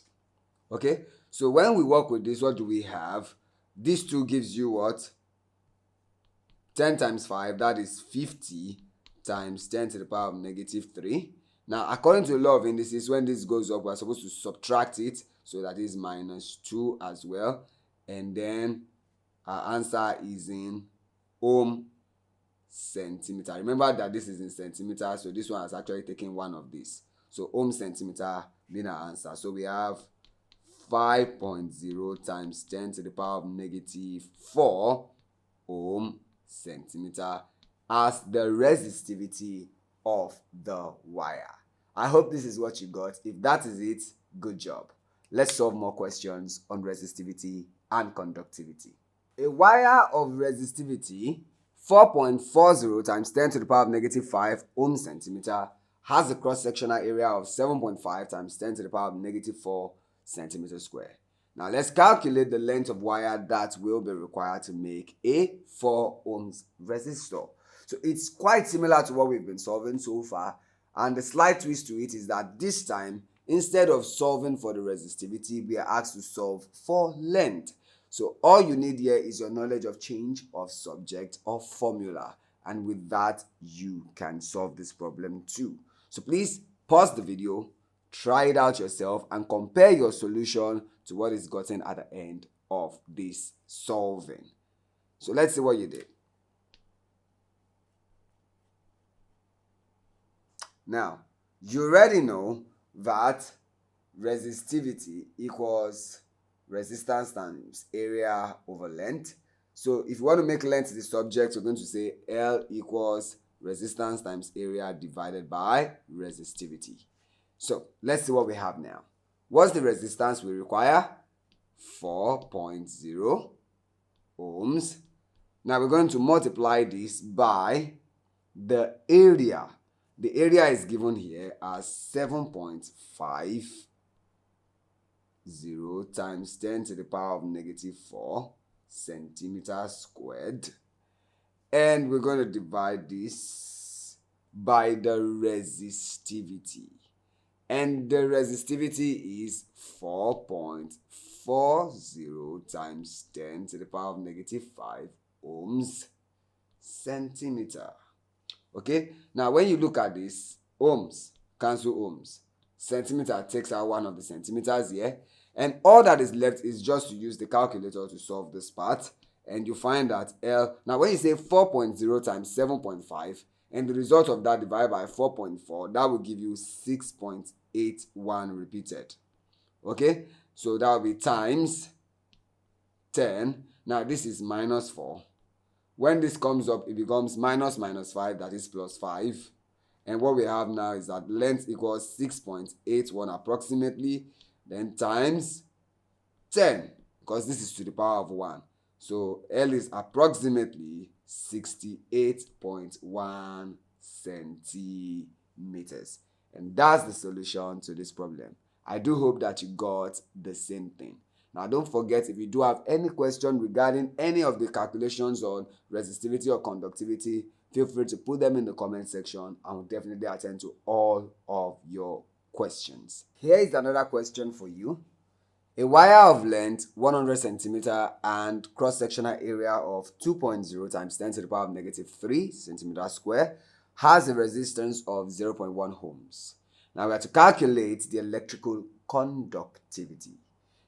Okay, so when we work with this, what do we have? This 2 gives you what? 10 times 5, that is 50 times 10 to the power of negative 3. Now, according to the law of indices, when this goes up, we're supposed to subtract it. So that is minus 2 as well. and then our answer is in ohm centimeter. Remember that this is in centimeter, so this one has actually taken one of these. So ohm centimeter being our answer. So we have 5.0 times 10 to the power of negative 4 ohm centimeter as the resistivity of the wire. I hope this is what you got. If that is it, good job. Let's solve more questions on resistivity and conductivity. A wire of resistivity 4.40 times 10 to the power of negative 5 ohm centimeter has a cross-sectional area of 7.5 times 10 to the power of negative 4 centimeter square. Now let's calculate the length of wire that will be required to make a 4 ohms resistor. So it's quite similar to what we've been solving so far, and the slight twist to it is that this time, instead of solving for the resistivity, we are asked to solve for length. So all you need here is your knowledge of change of subject or formula, and with that you can solve this problem too. So please pause the video, try it out yourself, and compare your solution to what is gotten at the end of this solving. So let's see what you did. Now, you already know that resistivity equals resistance times area over length. So if you want to make length the subject, we're going to say L equals resistance times area divided by resistivity. So let's see what we have now. What's the resistance we require? 4.0 ohms. Now we're going to multiply this by the area. The area is given here as 7.50 times 10 to the power of negative 4 centimeters squared. And we're going to divide this by the resistivity. And the resistivity is 4.40 times 10 to the power of negative 5 ohms centimeter. Okay, now when you look at this, ohms cancel ohms, centimeter takes out one of the centimeters here, and all that is left is just to use the calculator to solve this part, and you find that L, now when you say 4.0 times 7.5 and the result of that divided by 4.4, that will give you 6.81 repeated. Okay, so that will be times 10. Now this is minus 4. When this comes up, it becomes minus 5, that is plus 5. And what we have now is that length equals 6.81 approximately, then times 10, because this is to the power of 1. So L is approximately 68.1 centimeters. And that's the solution to this problem. I do hope that you got the same thing. Now, don't forget, if you do have any question regarding any of the calculations on resistivity or conductivity, feel free to put them in the comment section. I will definitely attend to all of your questions. Here is another question for you. A wire of length 100 centimeter and cross-sectional area of 2.0 times 10 to the power of negative 3 centimeter square has a resistance of 0.1 ohms. Now we have to calculate the electrical conductivity.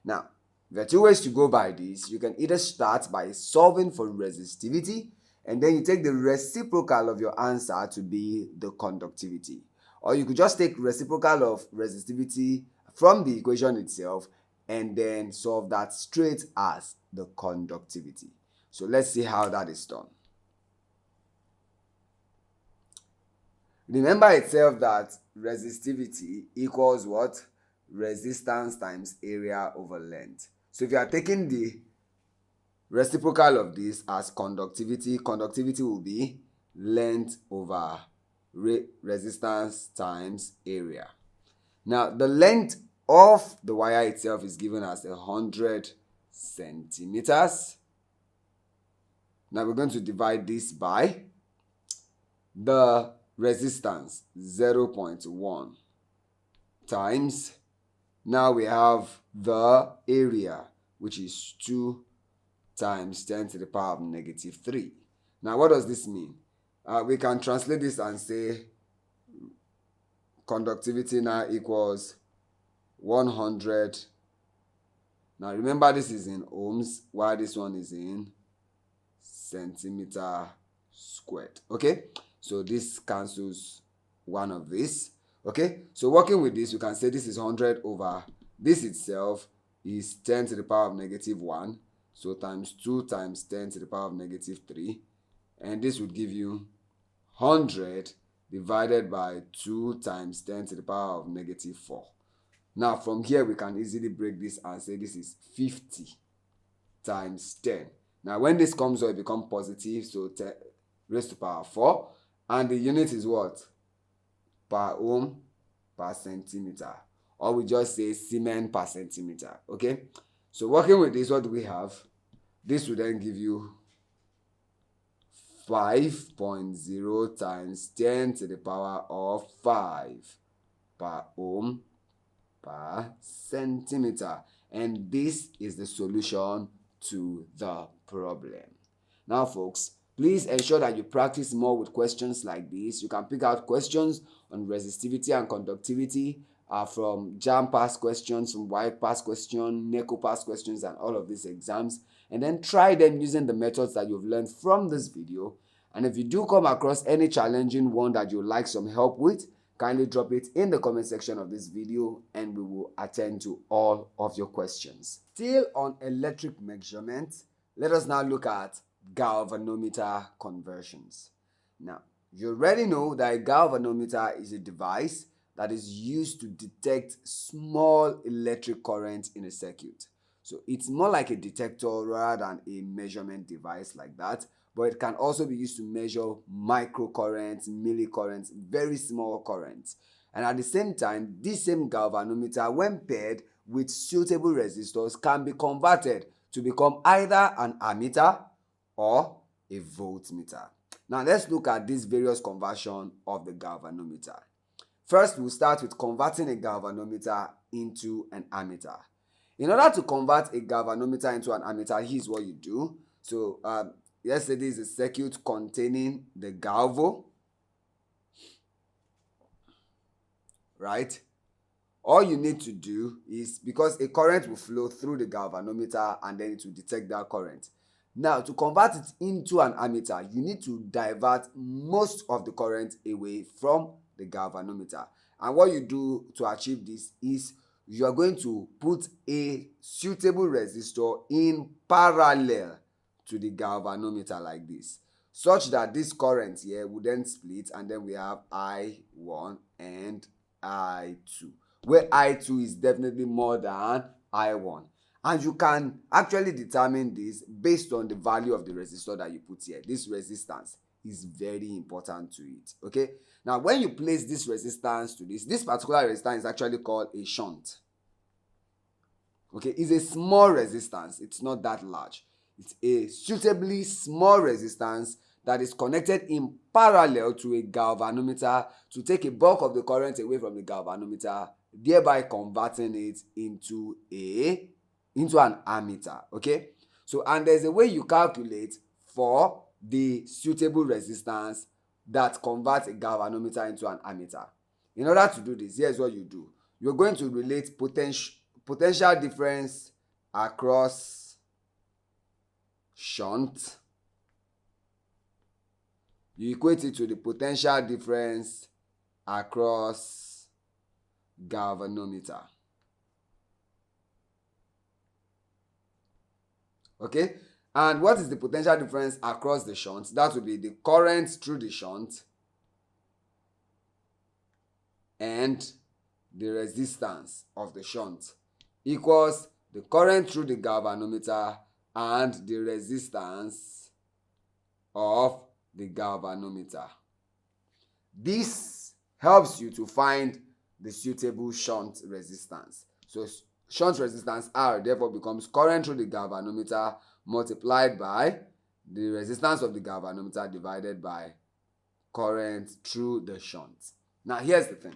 Now, there are two ways to go by this. You can either start by solving for resistivity, and then you take the reciprocal of your answer to be the conductivity. Or you could just take reciprocal of resistivity from the equation itself and then solve that straight as the conductivity. So let's see how that is done. Remember itself that resistivity equals what? Resistance times area over length. So if you are taking the reciprocal of this as conductivity, conductivity will be length over resistance times area. Now, the length of the wire itself is given as 100 centimeters. Now, we're going to divide this by the resistance, 0.1 times. Now we have the area, which is 2 times 10 to the power of negative 3. Now, what does this mean? We can translate this and say conductivity now equals 100 Now remember, this is in ohms, while this one is in centimeter squared. Okay, so this cancels one of this. Okay, so working with this, we can say this is 100 over this itself is 10 to the power of negative 1. So times 2 times 10 to the power of negative 3. And this would give you 100 divided by 2 times 10 to the power of negative 4. Now from here, we can easily break this and say this is 50 times 10. Now when this comes out, it becomes positive, so 10 raised to power 4. And the unit is what? Per ohm per centimeter. Or we just say Siemens per centimeter. Okay? So working with this, what do we have? This will then give you 5.0 times 10 to the power of 5 per ohm per centimeter. And this is the solution to the problem. Now folks, please ensure that you practice more with questions like this. You can pick out questions on resistivity and conductivity from JAM past questions, from WIPE past questions, NECO past questions, and all of these exams. And then try them using the methods that you've learned from this video. And if you do come across any challenging one that you'd like some help with, kindly drop it in the comment section of this video and we will attend to all of your questions. Still on electric measurement, let us now look at galvanometer conversions. Now, you already know that a galvanometer is a device that is used to detect small electric current in a circuit. So it's more like a detector rather than a measurement device like that, but it can also be used to measure microcurrents, millicurrents, very small currents. And at the same time, this same galvanometer, when paired with suitable resistors, can be converted to become either an ammeter or a voltmeter. Now let's look at these various conversions of the galvanometer. First, we'll start with converting a galvanometer into an ammeter. In order to convert a galvanometer into an ammeter, here's what you do. So let's say this is a circuit containing the galvo, right? All you need to do is, because a current will flow through the galvanometer and then it will detect that current. Now, to convert it into an ammeter, you need to divert most of the current away from the galvanometer. And what you do to achieve this is you are going to put a suitable resistor in parallel to the galvanometer like this, such that this current here will then split, and then we have I1 and I2, where I2 is definitely more than I1. And you can actually determine this based on the value of the resistor that you put here. This resistance is very important to it. Okay, now when you place this resistance to this particular resistance is actually called a shunt. Okay, it's a small resistance, it's not that large. It's a suitably small resistance that is connected in parallel to a galvanometer to take a bulk of the current away from the galvanometer, thereby converting it into an ammeter. Okay, so and there's a way you calculate for the suitable resistance that converts a galvanometer into an ammeter. In order to do this, here's what you do. You're going to relate potential difference across shunt. You equate it to the potential difference across galvanometer. Okay, and what is the potential difference across the shunt? That would be the current through the shunt and the resistance of the shunt equals the current through the galvanometer and the resistance of the galvanometer. This helps you to find the suitable shunt resistance. So shunt resistance R therefore becomes current through the galvanometer multiplied by the resistance of the galvanometer divided by current through the shunt. Now here's the thing.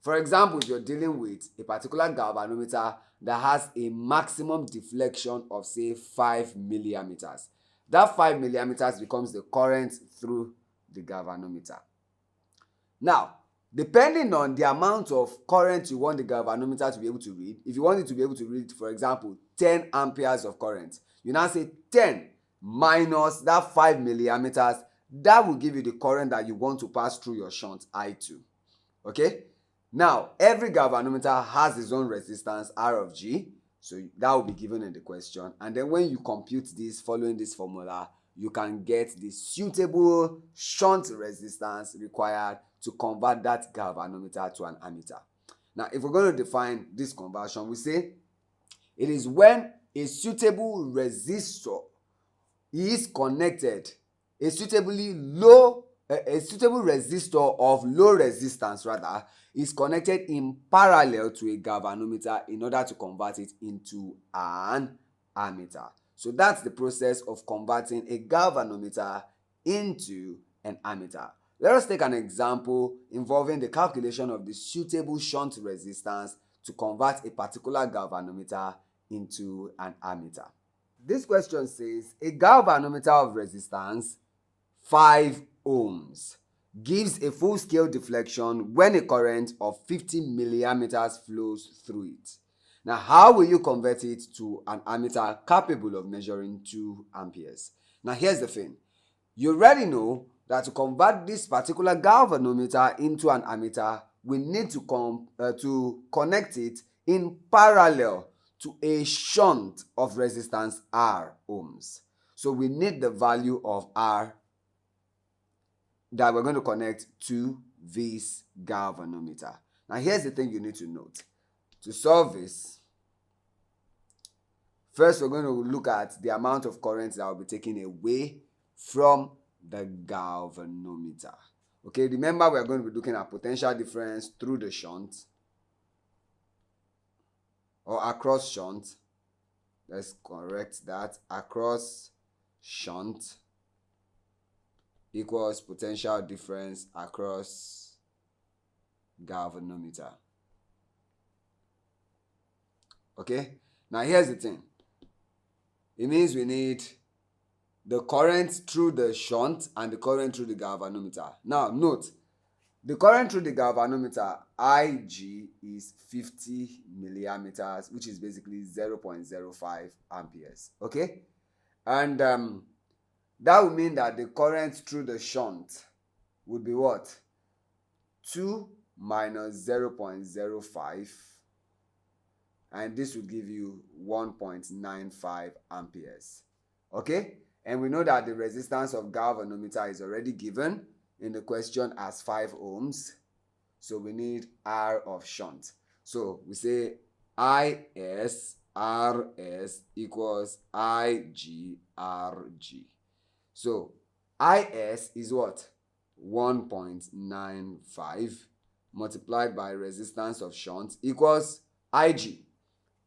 For example, if you're dealing with a particular galvanometer that has a maximum deflection of say 5 milliammeters, that 5 milliammeters becomes the current through the galvanometer. Now, Depending on the amount of current you want the galvanometer to be able to read, if you want it to be able to read, for example, 10 amperes of current, you now say 10 minus that 5 milliammeters, that will give you the current that you want to pass through your shunt I2. Okay? Now, every galvanometer has its own resistance R of G, so that will be given in the question. And then when you compute this following this formula, you can get the suitable shunt resistance required to convert that galvanometer to an ammeter. Now, if we're going to define this conversion, we say it is when a suitable resistor is connected, a suitable resistor of low resistance rather is connected in parallel to a galvanometer in order to convert it into an ammeter. So that's the process of converting a galvanometer into an ammeter. Let us take an example involving the calculation of the suitable shunt resistance to convert a particular galvanometer into an ammeter. This question says a galvanometer of resistance 5 ohms gives a full scale deflection when a current of 50 milliammeters flows through it. Now, how will you convert it to an ammeter capable of measuring 2 amperes? Now, here's the thing. You already know that to convert this particular galvanometer into an ammeter, we need to connect it in parallel to a shunt of resistance R ohms. So we need the value of R that we're going to connect to this galvanometer. Now here's the thing you need to note. To solve this, first we're going to look at the amount of current that will be taken away from the galvanometer. Okay, remember we're going to be looking at potential difference through the shunt or across shunt. Let's correct that. Across shunt equals potential difference across galvanometer. Okay, now here's the thing. It means we need the current through the shunt and the current through the galvanometer. Now note, the current through the galvanometer Ig is 50 milliammeters, which is basically 0.05 amperes. Okay, and that would mean that the current through the shunt would be what? 2 minus 0.05, and this would give you 1.95 amperes. Okay, and we know that the resistance of galvanometer is already given in the question as 5 ohms. So we need R of shunt. So we say IS RS equals IG RG. So IS is what? 1.95 multiplied by resistance of shunt equals IG.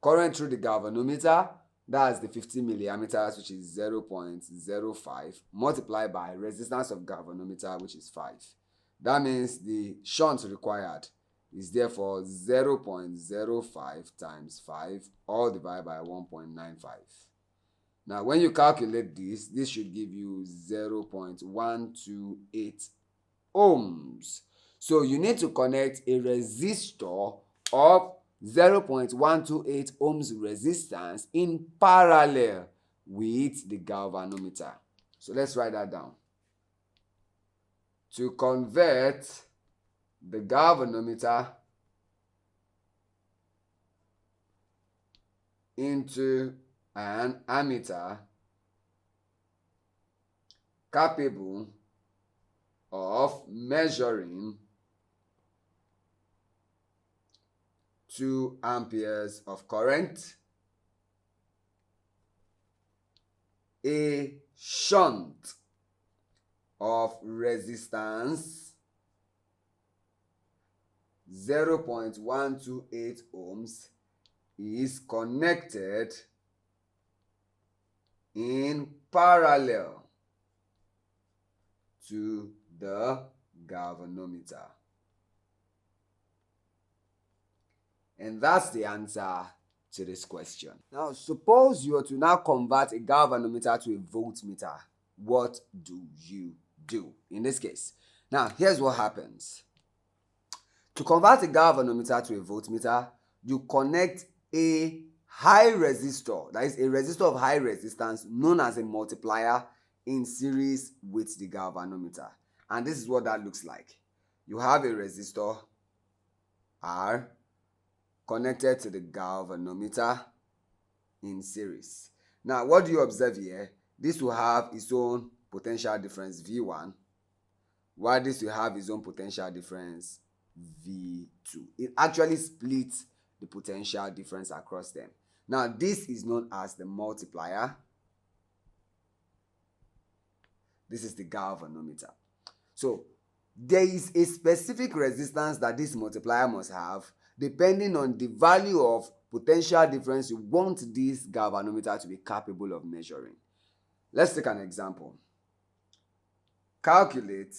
Current through the galvanometer, that's the 50 milliammeters, which is 0.05, multiplied by resistance of galvanometer, which is 5. That means the shunt required is therefore 0.05 times 5, all divided by 1.95. Now, when you calculate this should give you 0.128 ohms. So you need to connect a resistor of 0.128 ohms resistance in parallel with the galvanometer. So let's write that down. To convert the galvanometer into an ammeter capable of measuring 2 amperes of current, a shunt of resistance 0.128 ohms is connected in parallel to the galvanometer. And that's the answer to this question. Now, suppose you are to now convert a galvanometer to a voltmeter. What do you do in this case? Now, here's what happens. To convert a galvanometer to a voltmeter, you connect a high resistor, that is a resistor of high resistance known as a multiplier, in series with the galvanometer. And this is what that looks like. You have a resistor R connected to the galvanometer in series. Now, what do you observe here? This will have its own potential difference V1, while this will have its own potential difference V2. It actually splits the potential difference across them. Now, this is known as the multiplier. This is the galvanometer. So, there is a specific resistance that this multiplier must have depending on the value of potential difference you want this galvanometer to be capable of measuring. Let's take an example. Calculate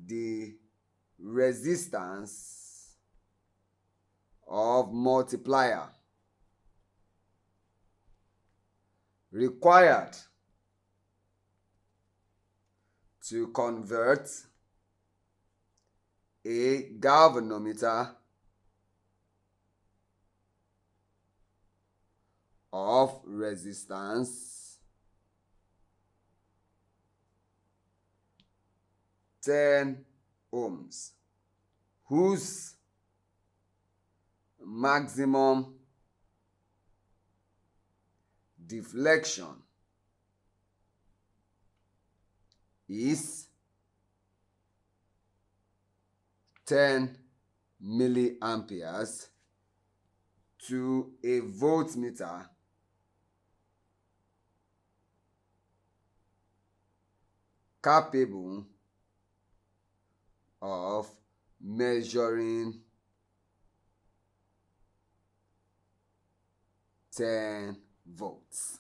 the resistance of multiplier required to convert a galvanometer of resistance 10 ohms, whose maximum deflection is 10 milliamperes, to a voltmeter capable of measuring 10 volts.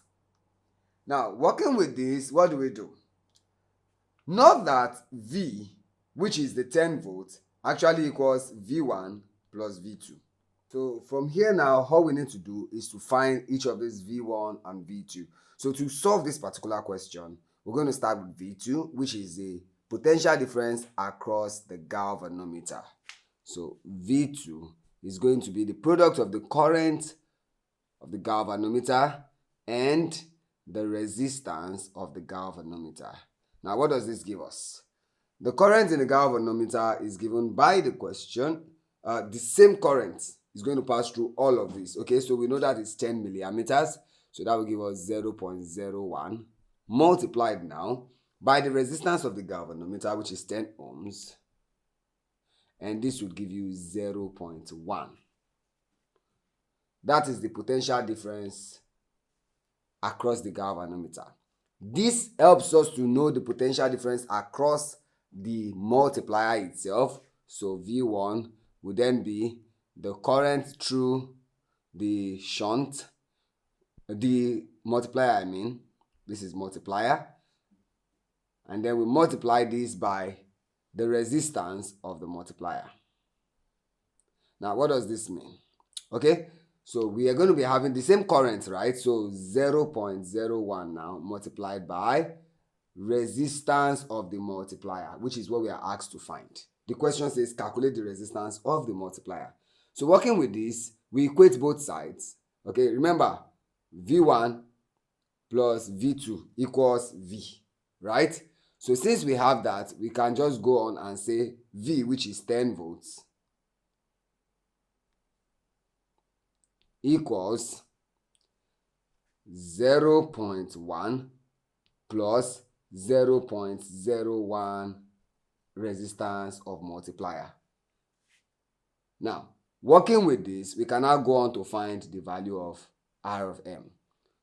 Now, working with this, what do? Note that V, which is the 10 volts, actually equals V1 plus V2. So from here now, all we need to do is to find each of these V1 and V2. So to solve this particular question, we're going to start with V2, which is the potential difference across the galvanometer. So V2 is going to be the product of the current of the galvanometer and the resistance of the galvanometer. Now, what does this give us? The current in the galvanometer is given by the question. The same current is going to pass through all of this. Okay, so we know that it's 10 milliammeters. So that will give us 0.01 multiplied now by the resistance of the galvanometer, which is 10 ohms. And this would give you 0.1. That is the potential difference across the galvanometer. This helps us to know the potential difference across the multiplier itself. So V1 would then be the current through the shunt, the multiplier this is multiplier, and then we multiply this by the resistance of the multiplier. Now, what does this mean? Okay, so we are going to be having the same current, right? So 0.01 now multiplied by resistance of the multiplier, which is what we are asked to find. The question says calculate the resistance of the multiplier. So working with this, we equate both sides. Okay, remember, V1 plus V2 equals V, right? So since we have that, we can just go on and say V, which is 10 volts, equals 0.1 plus 0.01 resistance of multiplier. Now, working with this, we can now go on to find the value of R of M.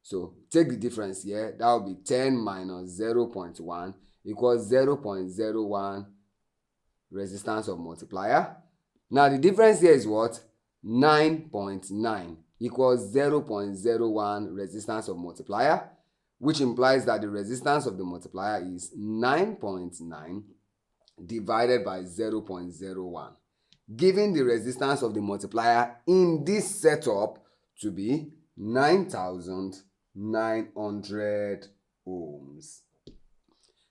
So take the difference here. That will be 10 minus 0.1 equals 0.01 resistance of multiplier. Now the difference here is what? 9.9 equals 0.01 resistance of multiplier, which implies that the resistance of the multiplier is 9.9 divided by 0.01, giving the resistance of the multiplier in this setup to be 9,900 ohms.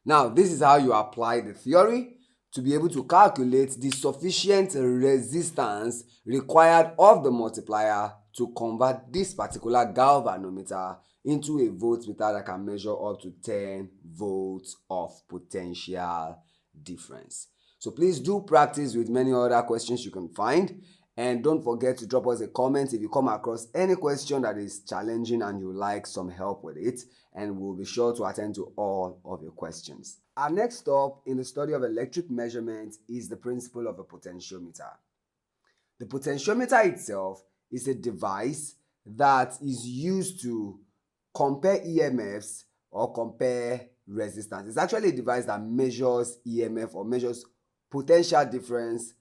Now, this is how you apply the theory to be able to calculate the sufficient resistance required of the multiplier to convert this particular galvanometer into a voltmeter that can measure up to 10 volts of potential difference. So please do practice with many other questions you can find, and don't forget to drop us a comment if you come across any question that is challenging and you like some help with it, and we'll be sure to attend to all of your questions. Our next stop in the study of electric measurement is the principle of a potentiometer. The potentiometer itself is a device that is used to compare EMFs or compare resistance. It's actually a device that measures EMF or measures potential difference,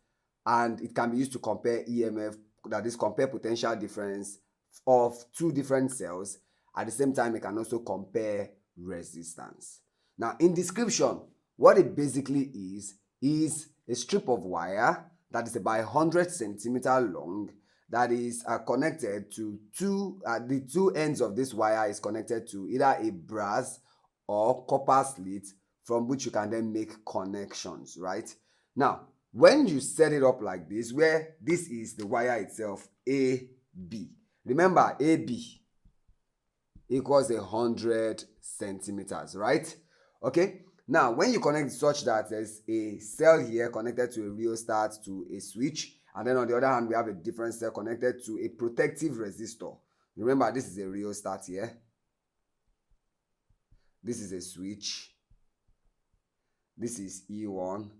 and it can be used to compare EMF, that is, compare potential difference of two different cells. At the same time, it can also compare resistance. Now, in description, what it basically is a strip of wire that is about 100 centimeter long that is connected to the two ends of this wire is connected to either a brass or copper slit, from which you can then make connections, right? Now, when you set it up like this, where this is the wire itself, AB, remember AB equals 100 centimeters, right? Okay, now when you connect such that there's a cell here connected to a rheostat to a switch, and then on the other hand we have a different cell connected to a protective resistor. Remember, this is a rheostat here, this is a switch, this is E1,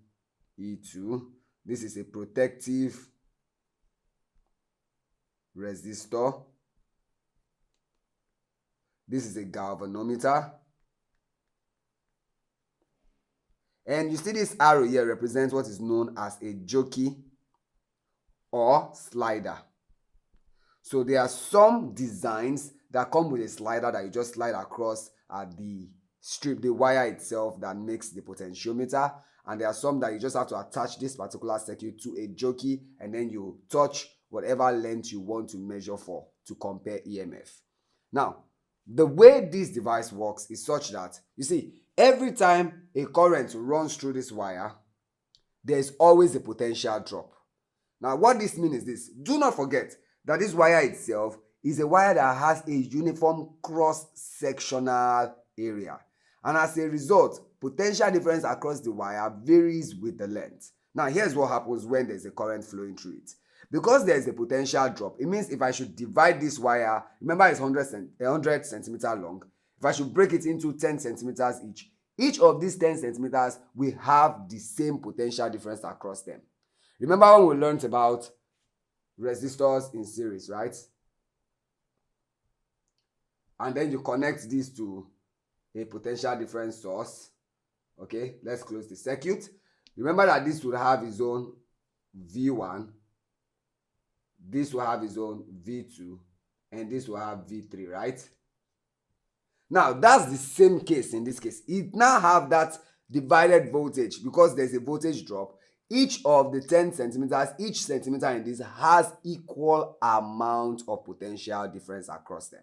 E2, this is a protective resistor, this is a galvanometer, and you see this arrow here represents what is known as a jockey or slider. So there are some designs that come with a slider that you just slide across the strip, the wire itself, that makes the potentiometer, and there are some that you just have to attach this particular circuit to a jockey and then you touch whatever length you want to measure for to compare EMF. Now, the way this device works is such that, you see, every time a current runs through this wire, there is always a potential drop. Now, what this means is this: do not forget that this wire itself is a wire that has a uniform cross-sectional area, and as a result, potential difference across the wire varies with the length. Now, here's what happens when there's a current flowing through it. Because there's a potential drop, it means if I should divide this wire, remember it's 100 centimeter long, if I should break it into 10 centimeters each of these 10 centimeters will have the same potential difference across them. Remember when we learned about resistors in series, right? And then you connect this to a potential difference source. Okay, let's close the circuit. Remember that this will have its own V1, this will have its own V2, and this will have V3, right? Now, that's the same case in this case. It now have that divided voltage because there's a voltage drop. Each of the 10 centimeters, each centimeter in this has equal amount of potential difference across them.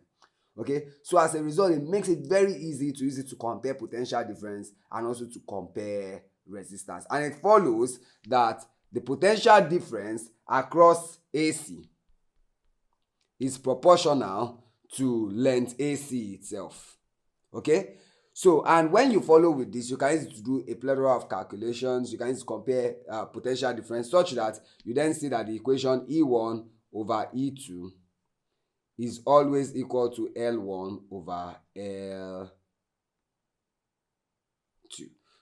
Okay, so as a result, it makes it very easy to use it to compare potential difference and also to compare resistance. And it follows that the potential difference across AC is proportional to length AC itself. Okay, so and when you follow with this, you can use it to do a plethora of calculations. You can use it to compare potential difference such that you then see that the equation E1 over E2 is always equal to L1 over L2.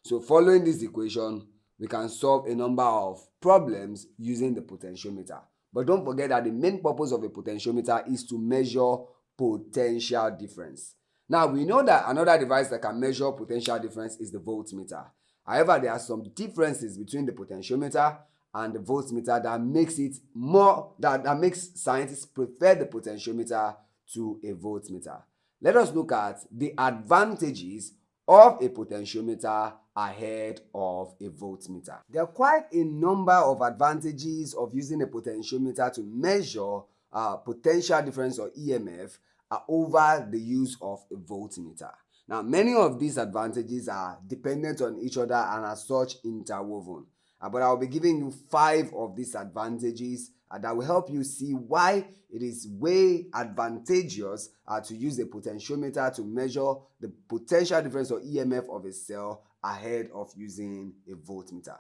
So following this equation, we can solve a number of problems using the potentiometer. But don't forget that the main purpose of a potentiometer is to measure potential difference. Now, we know that another device that can measure potential difference is the voltmeter. However, there are some differences between the potentiometer and the voltmeter that makes it more that makes scientists prefer the potentiometer to a voltmeter. Let us look at the advantages of a potentiometer ahead of a voltmeter. There are quite a number of advantages of using a potentiometer to measure potential difference or EMF over the use of a voltmeter. Now, many of these advantages are dependent on each other and are such interwoven. But I'll be giving you 5 of these advantages that will help you see why it is way advantageous to use a potentiometer to measure the potential difference or EMF of a cell ahead of using a voltmeter.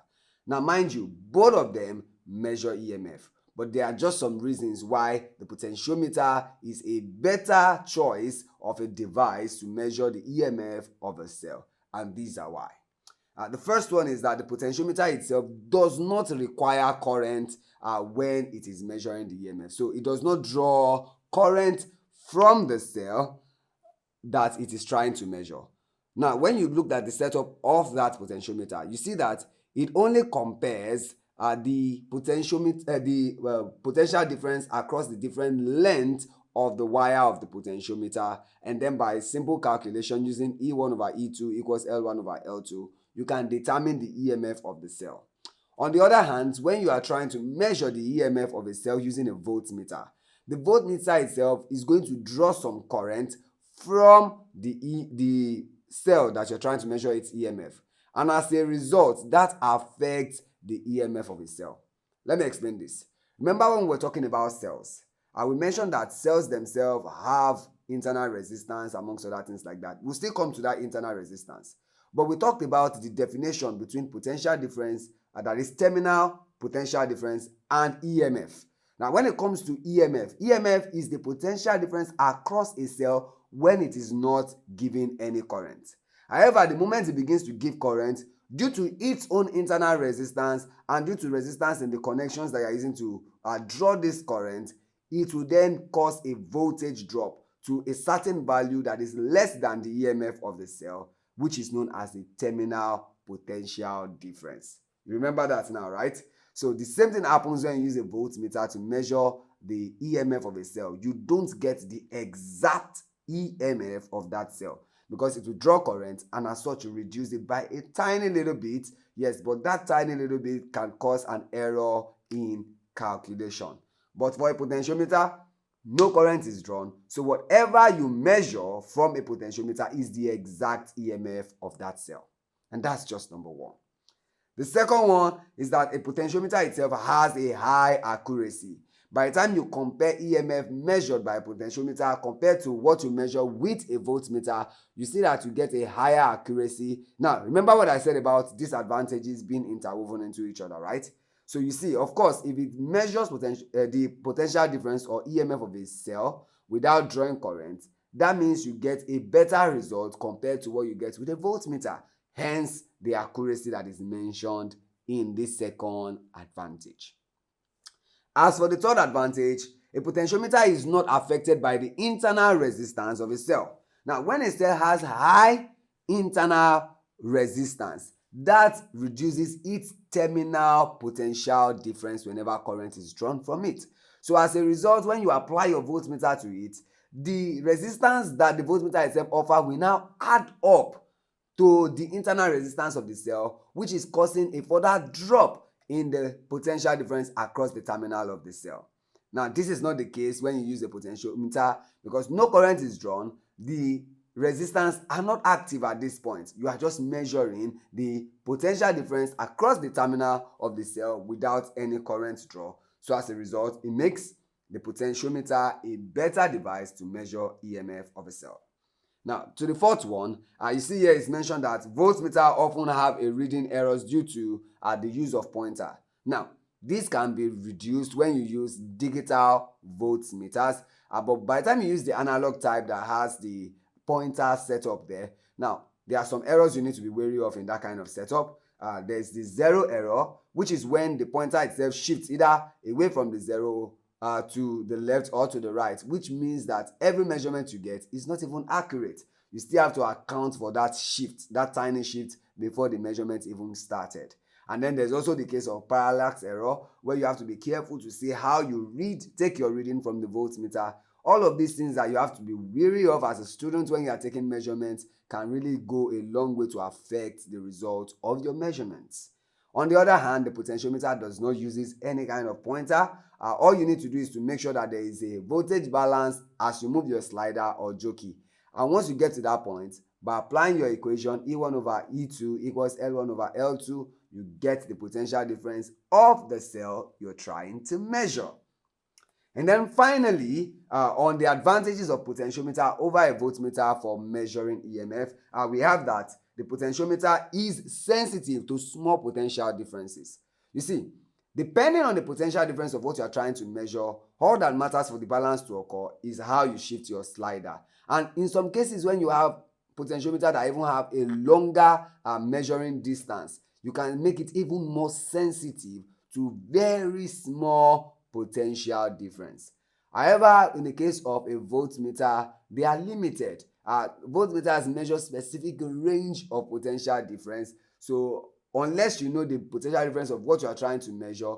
Now, mind you, both of them measure EMF, but there are just some reasons why the potentiometer is a better choice of a device to measure the EMF of a cell, and these are why. The first one is that the potentiometer itself does not require current when it is measuring the EMF. So it does not draw current from the cell that it is trying to measure. Now, when you look at the setup of that potentiometer, you see that it only compares the potential difference across the different length of the wire of the potentiometer, and then by simple calculation using E1 over E2 equals L1 over L2, you can determine the EMF of the cell. On the other hand, when you are trying to measure the EMF of a cell using a voltmeter, the voltmeter itself is going to draw some current from the cell that you're trying to measure its EMF. And as a result, that affects the EMF of a cell. Let me explain this. Remember when we were talking about cells? We mentioned that cells themselves have internal resistance, amongst other things like that. We'll still come to that internal resistance. But we talked about the definition between potential difference, that is terminal potential difference, and EMF. Now, when it comes to EMF is the potential difference across a cell when it is not giving any current. However, the moment it begins to give current, due to its own internal resistance and due to resistance in the connections that you are using to draw this current, it will then cause a voltage drop to a certain value that is less than the EMF of the cell, which is known as the terminal potential difference. You remember that now, right? So the same thing happens when you use a voltmeter to measure the EMF of a cell. You don't get the exact EMF of that cell because it will draw current, and as such you reduce it by a tiny little bit. Yes, but that tiny little bit can cause an error in calculation. But for a potentiometer, no current is drawn, so whatever you measure from a potentiometer is the exact EMF of that cell. And that's just number one. The second one is that a potentiometer itself has a high accuracy. By the time you compare EMF measured by a potentiometer compared to what you measure with a voltmeter, you see that you get a higher accuracy. Now, remember what I said about disadvantages being interwoven into each other, right? So you see, of course, if it measures the potential difference or EMF of a cell without drawing current, that means you get a better result compared to what you get with a voltmeter. Hence, the accuracy that is mentioned in this second advantage. As for the third advantage, a potentiometer is not affected by the internal resistance of a cell. Now, when a cell has high internal resistance, that reduces its terminal potential difference whenever current is drawn from it. So as a result, when you apply your voltmeter to it, the resistance that the voltmeter itself offers will now add up to the internal resistance of the cell, which is causing a further drop in the potential difference across the terminal of the cell. Now, this is not the case when you use a potentiometer because no current is drawn. The resistance are not active at this point. You are just measuring the potential difference across the terminal of the cell without any current draw. So as a result, it makes the potentiometer a better device to measure EMF of a cell. Now, to the fourth one, you see here it's mentioned that voltmeter often have a reading errors due to the use of pointer. Now, this can be reduced when you use digital voltmeters, but by the time you use the analog type that has the pointer setup there, now there are some errors you need to be wary of in that kind of setup. There's the zero error, which is when the pointer itself shifts either away from the zero to the left or to the right, which means that every measurement you get is not even accurate. You still have to account for that shift, that tiny shift, before the measurement even started. And then there's also the case of parallax error, where you have to be careful to see how you take your reading from the voltmeter. All of these things that you have to be wary of as a student when you are taking measurements can really go a long way to affect the result of your measurements. On the other hand, the potentiometer does not use any kind of pointer. All you need to do is to make sure that there is a voltage balance as you move your slider or jockey. And once you get to that point, by applying your equation E1 over E2 equals L1 over L2, you get the potential difference of the cell you're trying to measure. And then finally, on the advantages of potentiometer over a voltmeter for measuring EMF, we have that the potentiometer is sensitive to small potential differences. You see, depending on the potential difference of what you are trying to measure, all that matters for the balance to occur is how you shift your slider. And in some cases, when you have potentiometer that even have a longer measuring distance, you can make it even more sensitive to very small potential difference. However, in the case of a voltmeter, they are limited. Voltmeters measure specific range of potential difference. So unless you know the potential difference of what you are trying to measure,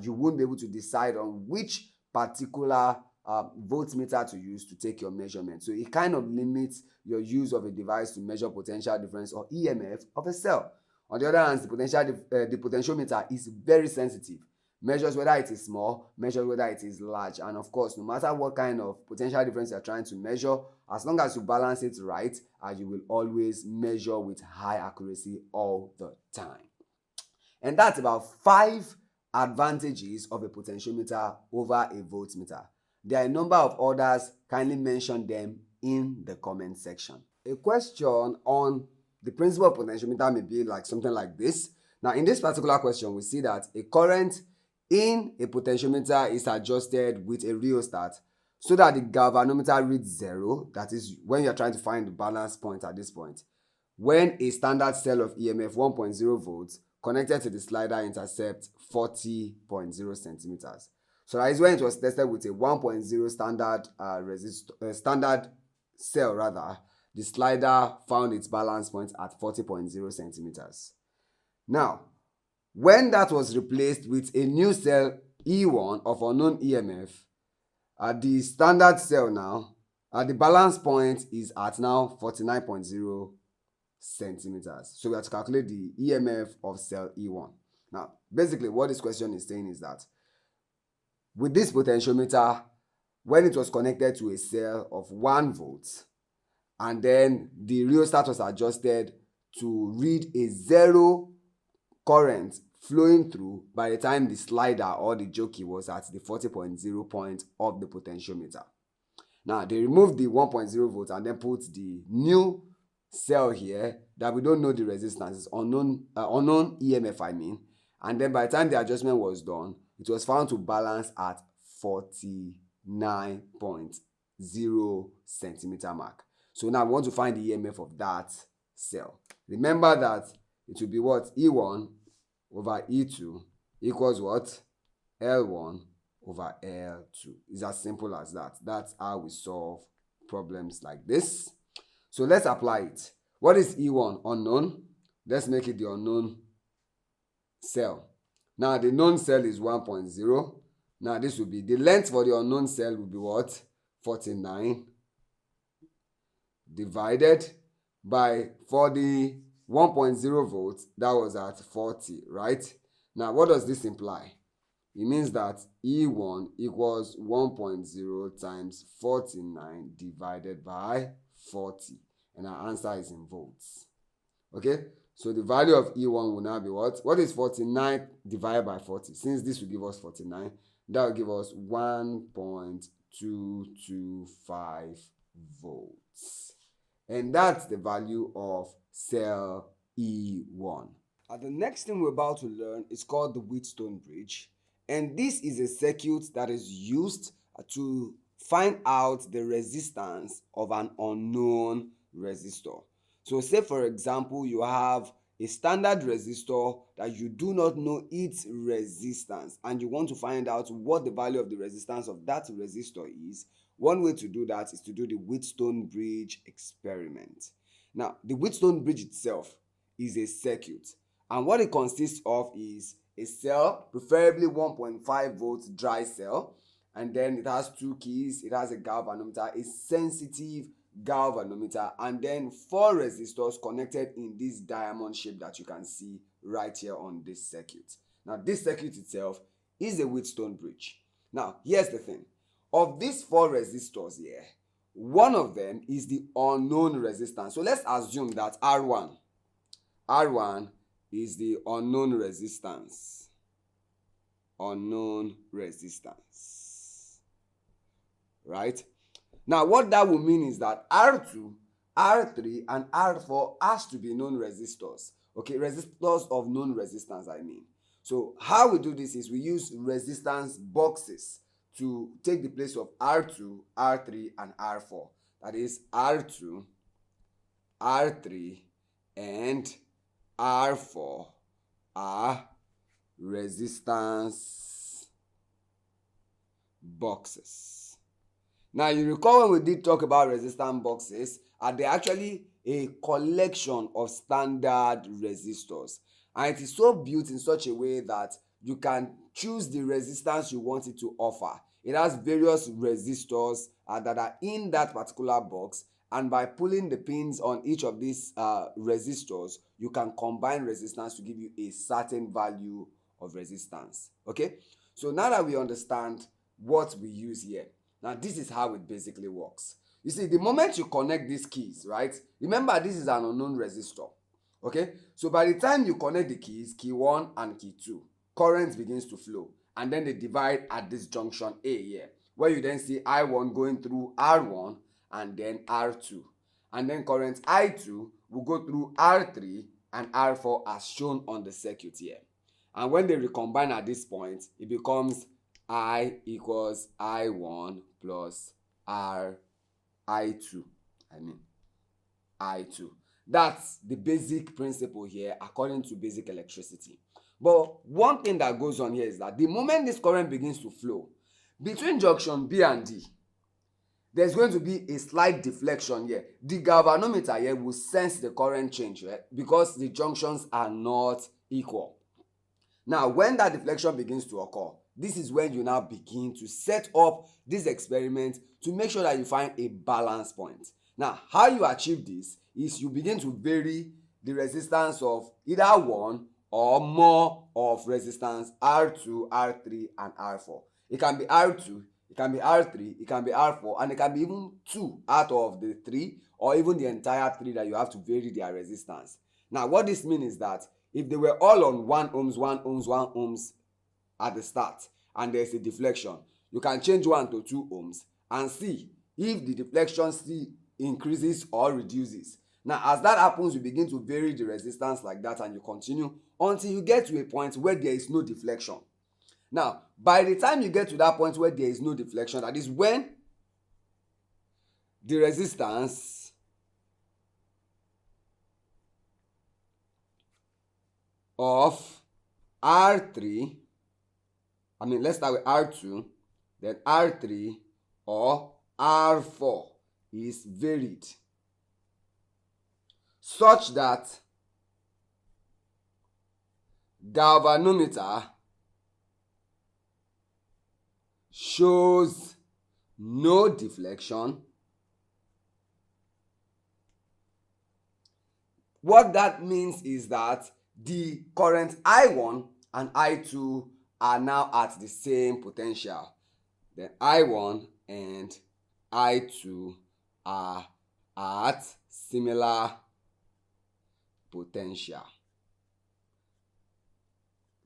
you won't be able to decide on which particular voltmeter to use to take your measurement. So it kind of limits your use of a device to measure potential difference or EMF of a cell. On the other hand, the potentiometer is very sensitive. Measures whether it is small, measures whether it is large, and of course, no matter what kind of potential difference you're trying to measure, as long as you balance it right, you will always measure with high accuracy all the time. And that's about 5 advantages of a potentiometer over a voltmeter. There are a number of others. Kindly mention them in the comment section. A question on the principle of potentiometer may be like something like this. Now, in this particular question, we see that a current in a potentiometer is adjusted with a rheostat so that the galvanometer reads 0, that is when you're trying to find the balance point at this point, when a standard cell of EMF 1.0 volts connected to the slider intercepts 40.0 centimeters. So that is when it was tested with a 1.0 standard cell rather, the slider found its balance point at 40.0 centimeters. Now, when that was replaced with a new cell E1 of unknown EMF, the standard cell now, the balance point is at now 49.0 centimeters. So we have to calculate the EMF of cell E1. Now, basically what this question is saying is that with this potentiometer, when it was connected to a cell of 1 volt, and then the rheostat was adjusted to read a 0 current flowing through by the time the slider or the jockey was at the 40.0 point of the potentiometer. Now, they removed the 1.0 volt and then put the new cell here that we don't know the resistance, is unknown EMF, and then by the time the adjustment was done, it was found to balance at 49.0 centimeter mark. So now we want to find the EMF of that cell. Remember that it will be what? E1 over E2 equals what? L1 over L2. It's as simple as that. That's how we solve problems like this. So let's apply it. What is E1? Unknown. Let's make it the unknown cell. Now the known cell is 1.0. Now this will be, the length for the unknown cell will be what? 49 divided by, for the 1.0 volts, that was at 40, right? Now what does this imply? It means that E1 equals 1.0 times 49 divided by 40. And our answer is in volts. Okay? So the value of E1 will now be what? What is 49 divided by 40? Since this will give us 49, that will give us 1.225 volts. And that's the value of cell E1. The next thing we're about to learn is called the Wheatstone Bridge. And this is a circuit that is used to find out the resistance of an unknown resistor. So say for example, you have a standard resistor that you do not know its resistance and you want to find out what the value of the resistance of that resistor is. One way to do that is to do the Wheatstone Bridge experiment. Now, the Wheatstone Bridge itself is a circuit, and what it consists of is a cell, preferably 1.5 volt dry cell, and then it has 2 keys. It has a galvanometer, a sensitive galvanometer, and then 4 resistors connected in this diamond shape that you can see right here on this circuit. Now, this circuit itself is a Wheatstone Bridge. Now, here's the thing. Of these 4 resistors here, one of them is the unknown resistance. So let's assume that R1 is the unknown resistance. Unknown resistance. Right? Now, what that will mean is that R2, R3, and R4 has to be known resistors. Okay, resistors of known resistance, I mean. So, how we do this is we use resistance boxes to take the place of R2, R3, and R4. That is R2, R3, and R4 are resistance boxes. Now, you recall when we did talk about resistance boxes, they're actually a collection of standard resistors. And it is so built in such a way that you can choose the resistance you want it to offer. It has various resistors that are in that particular box, and by pulling the pins on each of these resistors, you can combine resistance to give you a certain value of resistance. Okay, so now that we understand what we use here, now this is how it basically works. You see, the moment you connect these keys, right, remember this is an unknown resistor. Okay, so by the time you connect the keys, key 1 and key 2, current begins to flow, and then they divide at this junction A here, where you then see I1 going through R1 and then R2, and then current I2 will go through R3 and R4 as shown on the circuit here. And when they recombine at this point, it becomes I equals I1 plus I2. I2. That's the basic principle here according to basic electricity. But one thing that goes on here is that the moment this current begins to flow between junction B and D, there's going to be a slight deflection here. The galvanometer here will sense the current change, right? Because the junctions are not equal. Now, when that deflection begins to occur, this is when you now begin to set up this experiment to make sure that you find a balance point. Now, how you achieve this is you begin to vary the resistance of either one or more of resistance R2, R3, and R4. It can be R2, it can be R3, it can be R4, and it can be even 2 out of the 3, or even the entire 3 that you have to vary their resistance. Now, what this means is that if they were all on 1 ohms, 1 ohms, 1 ohms at the start, and there's a deflection, you can change 1 to 2 ohms and see if the deflection still increases or reduces. Now, as that happens, you begin to vary the resistance like that, and you continue until you get to a point where there is no deflection. Now, by the time you get to that point where there is no deflection, that is when the resistance of R3, let's start with R2, then R3 or R4 is varied such that galvanometer shows no deflection. What that means is that the current I1 and I2 are now at the same potential. Then I1 and I2 are at similar potential.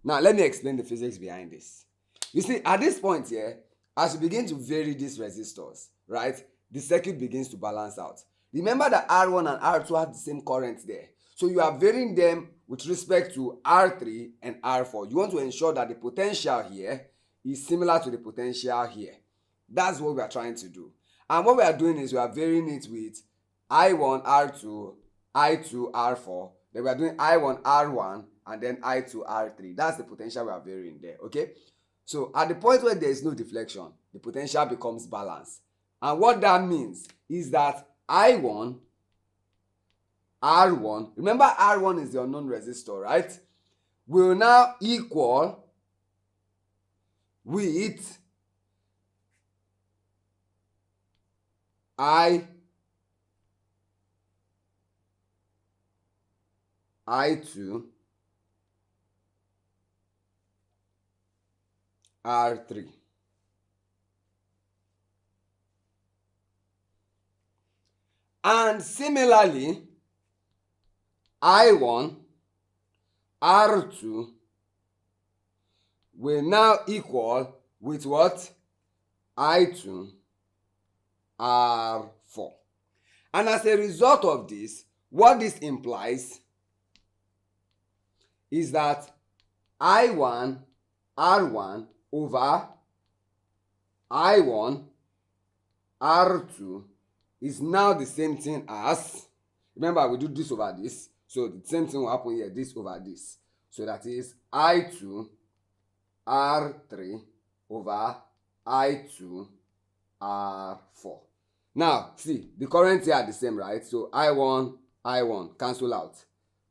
Now, let me explain the physics behind this. You see, at this point here, as you begin to vary these resistors, right, the circuit begins to balance out. Remember that R1 and R2 have the same current there. So you are varying them with respect to R3 and R4. You want to ensure that the potential here is similar to the potential here. That's what we are trying to do. And what we are doing is we are varying it with I1, R2, I2, R4. Then we are doing I1, R1, and then I2, R3. That's the potential we are varying there, okay? So at the point where there is no deflection, the potential becomes balanced. And what that means is that I1, R1, remember R1 is the unknown resistor, right? Will now equal with I2, R3. And similarly, I1, R2 will now equal with what? I2 R4. And as a result of this, what this implies is that I1 R1 over I1 R2 is now the same thing as, remember we do this over this, so the same thing will happen here, this over this. So that is I2 R3 over I2 R4. Now, see, the current here are the same, right? So I1 cancel out.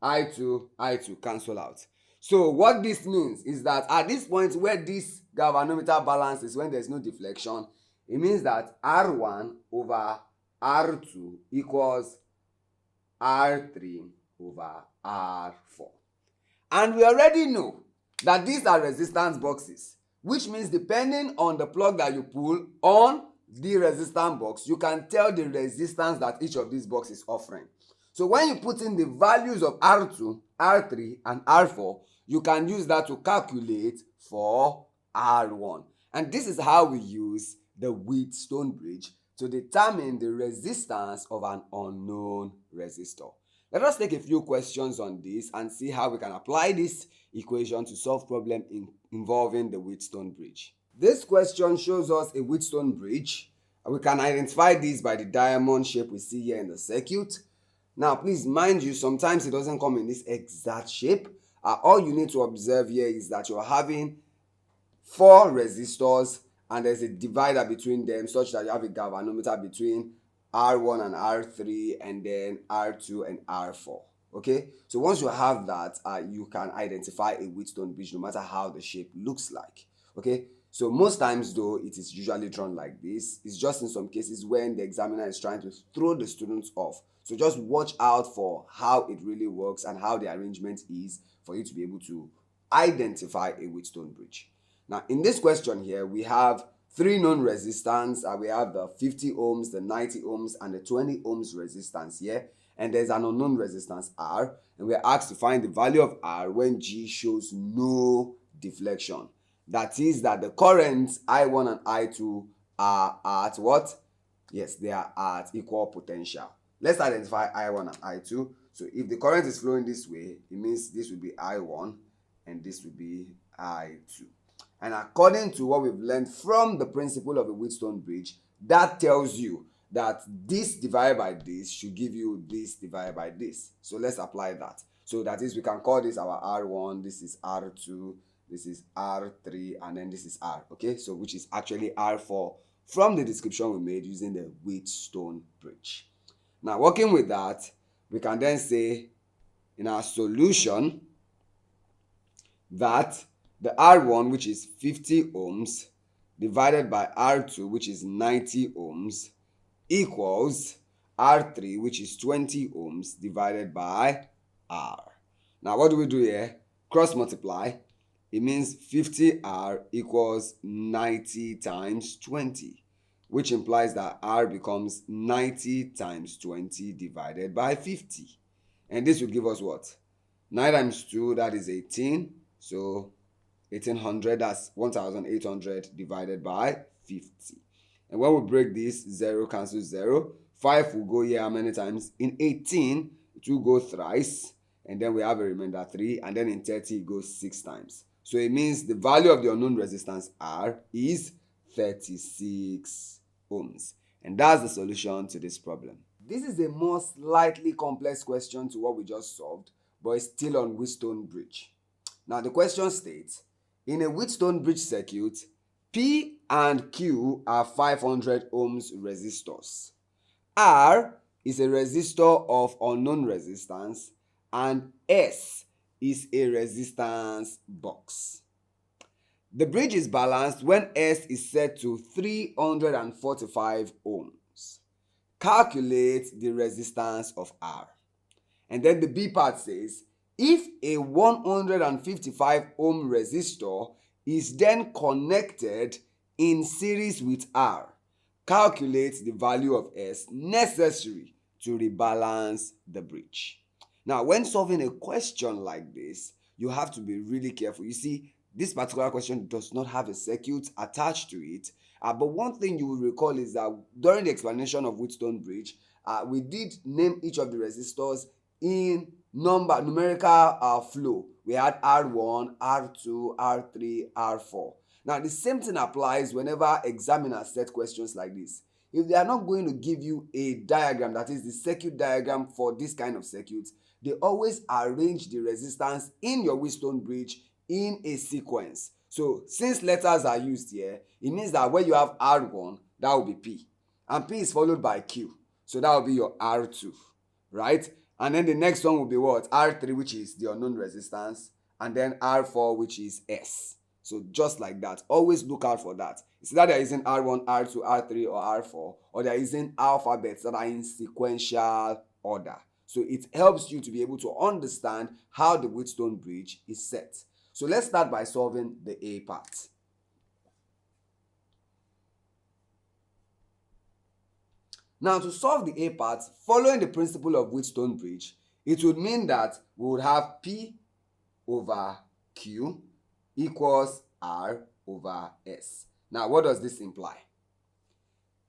I2 cancel out. So what this means is that at this point where this galvanometer balances, when there's no deflection, it means that R1 over R2 equals R3 over R4. And we already know that these are resistance boxes, which means depending on the plug that you pull on the resistance box, you can tell the resistance that each of these boxes is offering. So when you put in the values of R2, R3, and R4, you can use that to calculate for R1. And this is how we use the Wheatstone Bridge to determine the resistance of an unknown resistor. Let us take a few questions on this and see how we can apply this equation to solve problem involving the Wheatstone Bridge. This question shows us a Wheatstone Bridge. We can identify this by the diamond shape we see here in the circuit. Now, please mind you, sometimes it doesn't come in this exact shape. All you need to observe here is that you're having 4 resistors and there's a divider between them such that you have a galvanometer between R1 and R3 and then R2 and R4. Okay, so once you have that, you can identify a Wheatstone bridge no matter how the shape looks like. Okay, so most times though, it is usually drawn like this. It's just in some cases when the examiner is trying to throw the students off. So just watch out for how it really works and how the arrangement is for you to be able to identify a Wheatstone bridge. Now, in this question here, we have 3 known resistance. We have the 50 ohms, the 90 ohms, and the 20 ohms resistance here. And there's an unknown resistance R. And we're asked to find the value of R when G shows no deflection. That is that the currents I1 and I2 are at what? Yes, they are at equal potential. Let's identify I1 and I2. So if the current is flowing this way, it means this will be I1 and this will be I2. And according to what we've learned from the principle of a Wheatstone bridge, that tells you that this divided by this should give you this divided by this. So let's apply that. So that is, we can call this our R1, this is R2, this is R3, and then this is R. Okay, so which is actually R4 from the description we made using the Wheatstone bridge. Now, working with that, we can then say in our solution that the R1, which is 50 ohms, divided by R2, which is 90 ohms, equals R3, which is 20 ohms, divided by R. Now, what do we do here? Cross multiply. It means 50R equals 90 times 20, which implies that R becomes 90 times 20 divided by 50. And this will give us what? 9 times 2, that is 18. So 1800, that's 1800 divided by 50. And when we break this, 0 cancels 0. 5 will go here how many times? In 18, it will go thrice. And then we have a remainder 3. And then in 30, it goes 6 times. So it means the value of the unknown resistance R is 36 ohms. And that's the solution to this problem. This is a more slightly complex question to what we just solved, but it's still on Wheatstone bridge. Now the question states, in a Wheatstone bridge circuit, P and Q are 500 ohms resistors. R is a resistor of unknown resistance and S is a resistance box. The bridge is balanced when S is set to 345 ohms. Calculate the resistance of R. And then the B part says, if a 155 ohm resistor is then connected in series with R, calculate the value of S necessary to rebalance the bridge. Now, when solving a question like this, you have to be really careful. You see, this particular question does not have a circuit attached to it. But one thing you will recall is that during the explanation of Wheatstone Bridge, we did name each of the resistors in numerical flow. We had R1, R2, R3, R4. Now, the same thing applies whenever examiners set questions like this. If they are not going to give you a diagram, that is the circuit diagram for this kind of circuit, they always arrange the resistance in your Wheatstone Bridge in a sequence. So since letters are used here, it means that when you have R1, that will be P. And P is followed by Q. So that will be your R2, right? And then the next one will be what? R3, which is the unknown resistance. And then R4, which is S. So just like that. Always look out for that. It's either they're using R1, R2, R3, or R4, or they're using alphabets that are in sequential order. So it helps you to be able to understand how the Wheatstone Bridge is set. So let's start by solving the A part. Now, to solve the A part, following the principle of Wheatstone Bridge, it would mean that we would have P over Q equals R over S. Now, what does this imply?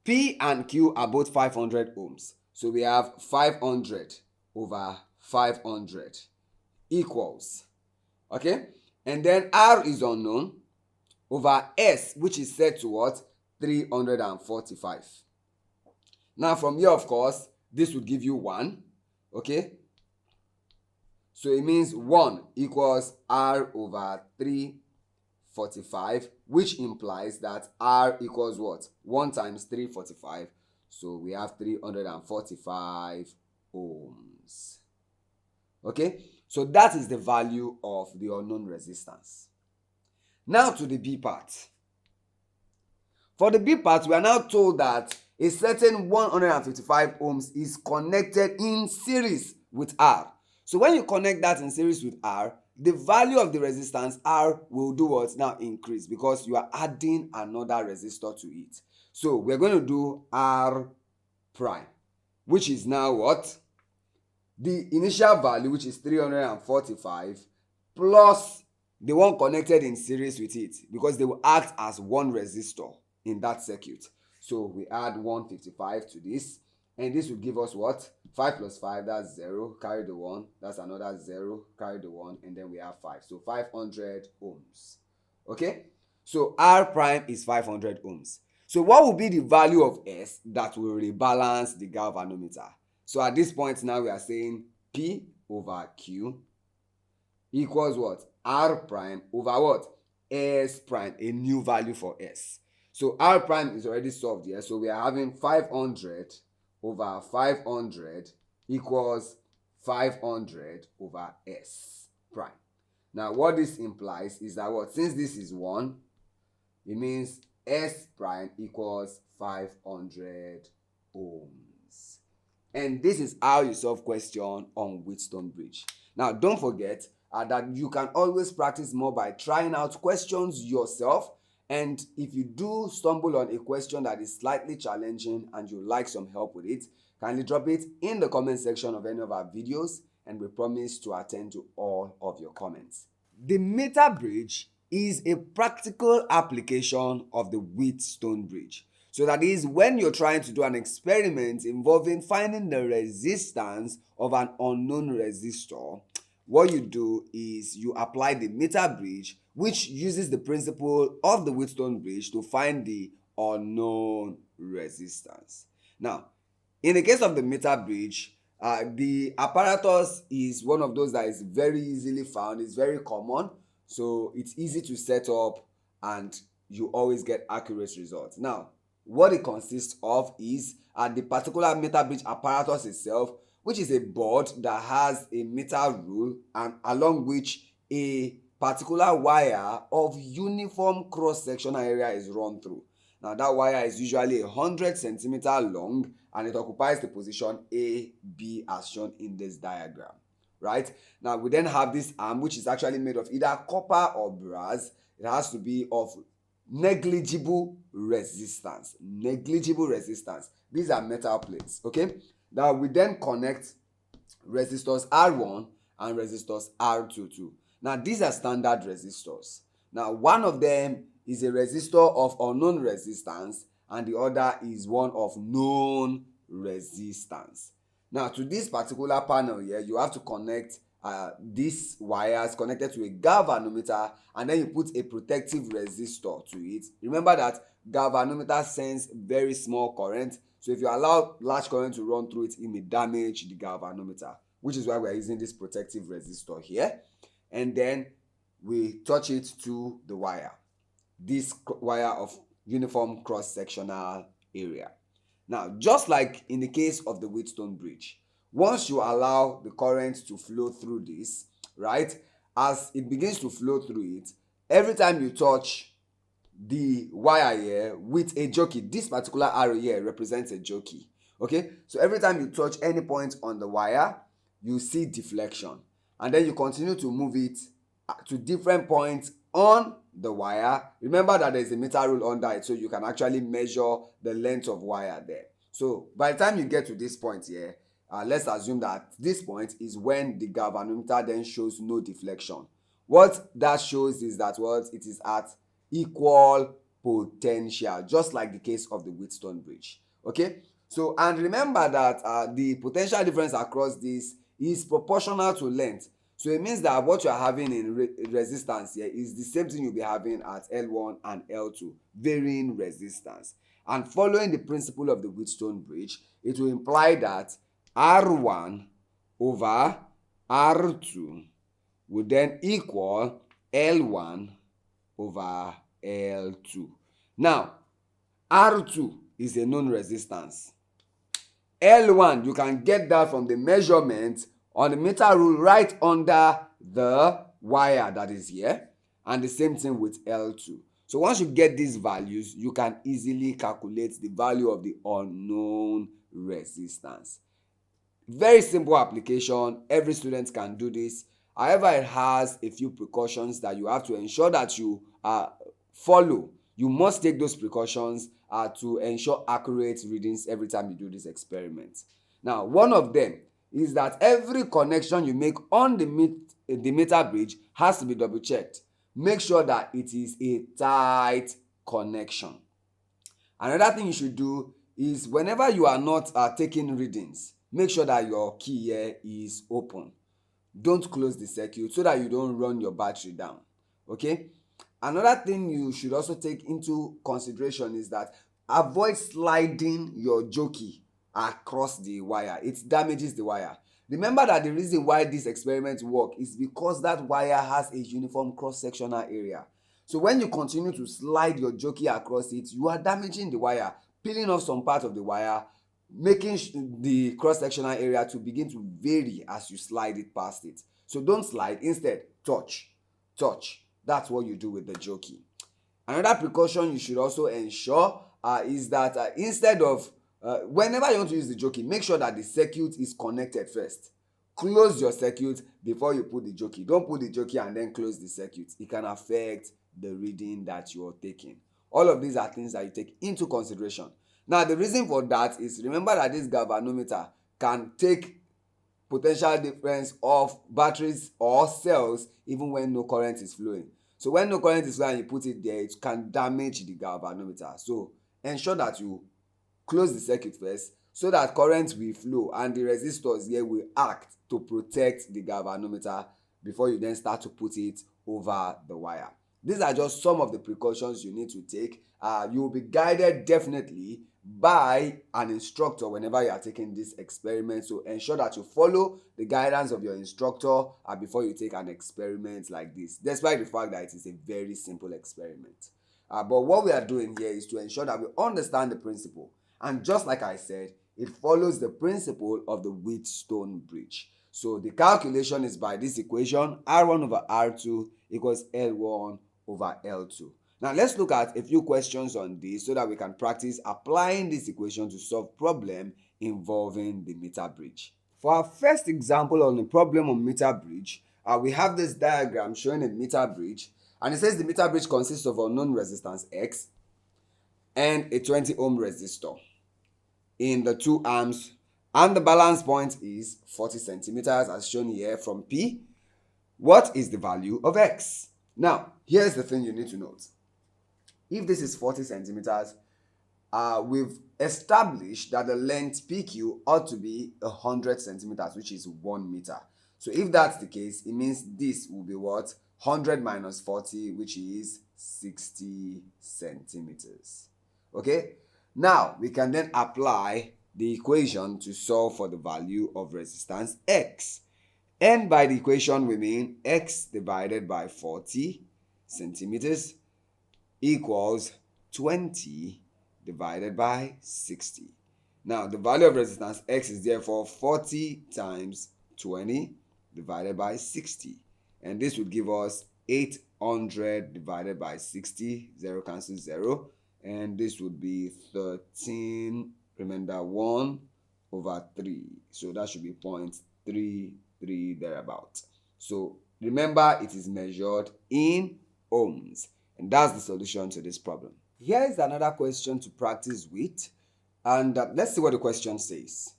P and Q are both 500 ohms. So we have 500 over 500 equals, okay? And then R is unknown over S, which is set to what? 345. Now from here, of course, this would give you 1, okay? So it means 1 equals R over 345, which implies that R equals what? 1 times 345. So we have 345 ohms. Okay? So that is the value of the unknown resistance. Now to the B part. For the B part, we are now told that a certain 155 ohms is connected in series with R. So when you connect that in series with R, the value of the resistance R will do what? Now increase, because you are adding another resistor to it. So we're going to do R prime, which is now what? The initial value, which is 345, plus the one connected in series with it, because they will act as one resistor in that circuit. So we add 155 to this, and this will give us what? 5 plus 5, that's 0, carry the 1, that's another 0, carry the 1, and then we have 5. So 500 ohms. Okay? So R prime is 500 ohms. So what will be the value of S that will rebalance the galvanometer? So at this point now we are saying P over Q equals what? R prime over what? S prime, a new value for S. So R prime is already solved here. So we are having 500 over 500 equals 500 over S prime. Now what this implies is that what? Since this is 1, it means S prime equals 500 ohms. And this is how you solve question on Wheatstone Bridge. Now don't forget that you can always practice more by trying out questions yourself. And if you do stumble on a question that is slightly challenging and you like some help with it, kindly drop it in the comment section of any of our videos, and we promise to attend to all of your comments. The meter bridge is a practical application of the Wheatstone Bridge. So that is when you're trying to do an experiment involving finding the resistance of an unknown resistor, what you do is you apply the meter bridge, which uses the principle of the Wheatstone Bridge to find the unknown resistance. Now, in the case of the meter bridge, the apparatus is one of those that is very easily found. It's very common, so it's easy to set up and you always get accurate results. Now, what it consists of is the particular meter bridge apparatus itself, which is a board that has a meter rule and along which a particular wire of uniform cross-sectional area is run through. Now that wire is usually 100 centimeter long and it occupies the position A, B as shown in this diagram, right? Now we then have this arm, which is actually made of either copper or brass. It has to be of negligible resistance. Negligible resistance. These are metal plates, okay? Now we then connect resistors R1 and resistors R22. Now these are standard resistors. Now one of them is a resistor of unknown resistance and the other is one of known resistance. Now to this particular panel here, you have to connect these wires connected to a galvanometer, and then you put a protective resistor to it. Remember that galvanometer sends very small current, so if you allow large current to run through it, it may damage the galvanometer, which is why we are using this protective resistor here. And then we touch it to the wire, this wire of uniform cross-sectional area. Now, just like in the case of the Wheatstone Bridge, once you allow the current to flow through this, right, as it begins to flow through it, every time you touch the wire here with a jockey, this particular arrow here represents a jockey. Okay, so every time you touch any point on the wire, you see deflection, and then you continue to move it to different points on the wire. Remember that there is a meter rule under it, so you can actually measure the length of wire there. So by the time you get to this point here, let's assume that this point is when the galvanometer then shows no deflection. What that shows is that it is at equal potential, just like the case of the Wheatstone Bridge. Okay, so and remember that the potential difference across this is proportional to length. So it means that what you are having in resistance here is the same thing you'll be having at L1 and L2, varying resistance. And following the principle of the Wheatstone Bridge, it will imply that R1 over R2 would then equal L1 over L2. Now, R2 is a known resistance. L1, you can get that from the measurement on the meter rule right under the wire that is here, and the same thing with L2. So once you get these values, you can easily calculate the value of the unknown resistance. Very simple application. Every student can do this. However, it has a few precautions that you have to ensure that you follow. You must take those precautions to ensure accurate readings every time you do this experiment. Now, one of them is that every connection you make on the meter bridge has to be double checked. Make sure that it is a tight connection. Another thing you should do is whenever you are not taking readings, make sure that your key here is open. Don't close the circuit so that you don't run your battery down. Okay? Another thing you should also take into consideration is that avoid sliding your jockey across the wire. It damages the wire. Remember that the reason why this experiment works is because that wire has a uniform cross-sectional area. So when you continue to slide your jockey across it, you are damaging the wire, peeling off some part of the wire, making the cross-sectional area to begin to vary as you slide it past it. So don't slide, instead touch. That's what you do with the jockey. Another precaution you should also ensure is that instead of whenever you want to use the jockey, make sure that the circuit is connected first. Close your circuit before you put the jockey. Don't put the jockey and then close the circuit. It can affect the reading that you're taking. All of these are things that you take into consideration. Now, the reason for that is, remember that this galvanometer can take potential difference of batteries or cells even when no current is flowing. So when no current is flowing and you put it there, it can damage the galvanometer. So ensure that you close the circuit first so that current will flow and the resistors here will act to protect the galvanometer before you then start to put it over the wire. These are just some of the precautions you need to take. You will be guided definitely by an instructor whenever you are taking this experiment. So ensure that you follow the guidance of your instructor before you take an experiment like this, despite the fact that it is a very simple experiment. But what we are doing here is to ensure that we understand the principle. And just like I said, it follows the principle of the Wheatstone Bridge. So the calculation is by this equation, R1 over R2 equals L1 over L2. Now let's look at a few questions on this so that we can practice applying this equation to solve problem involving the meter bridge. For our first example on the problem on meter bridge, we have this diagram showing a meter bridge, and it says the meter bridge consists of unknown resistance X and a 20 ohm resistor in the two arms, and the balance point is 40 centimeters as shown here from P. what is the value of x? Now, here's the thing you need to note. If this is 40 centimeters, we've established that the length PQ ought to be 100 centimeters, which is 1 meter. So if that's the case, it means this will be what? 100 minus 40, which is 60 centimeters. Okay? Now, we can then apply the equation to solve for the value of resistance X. And by the equation, we mean X divided by 40 centimeters equals 20 divided by 60. Now, the value of resistance X is therefore 40 times 20 divided by 60. And this would give us 800 divided by 60. 0 cancels 0. And this would be 13, remember 1 over 3. So that should be 0.33 thereabout. So remember, it is measured in ohms. And that's the solution to this problem. Here is another question to practice with. And let's see what the question says.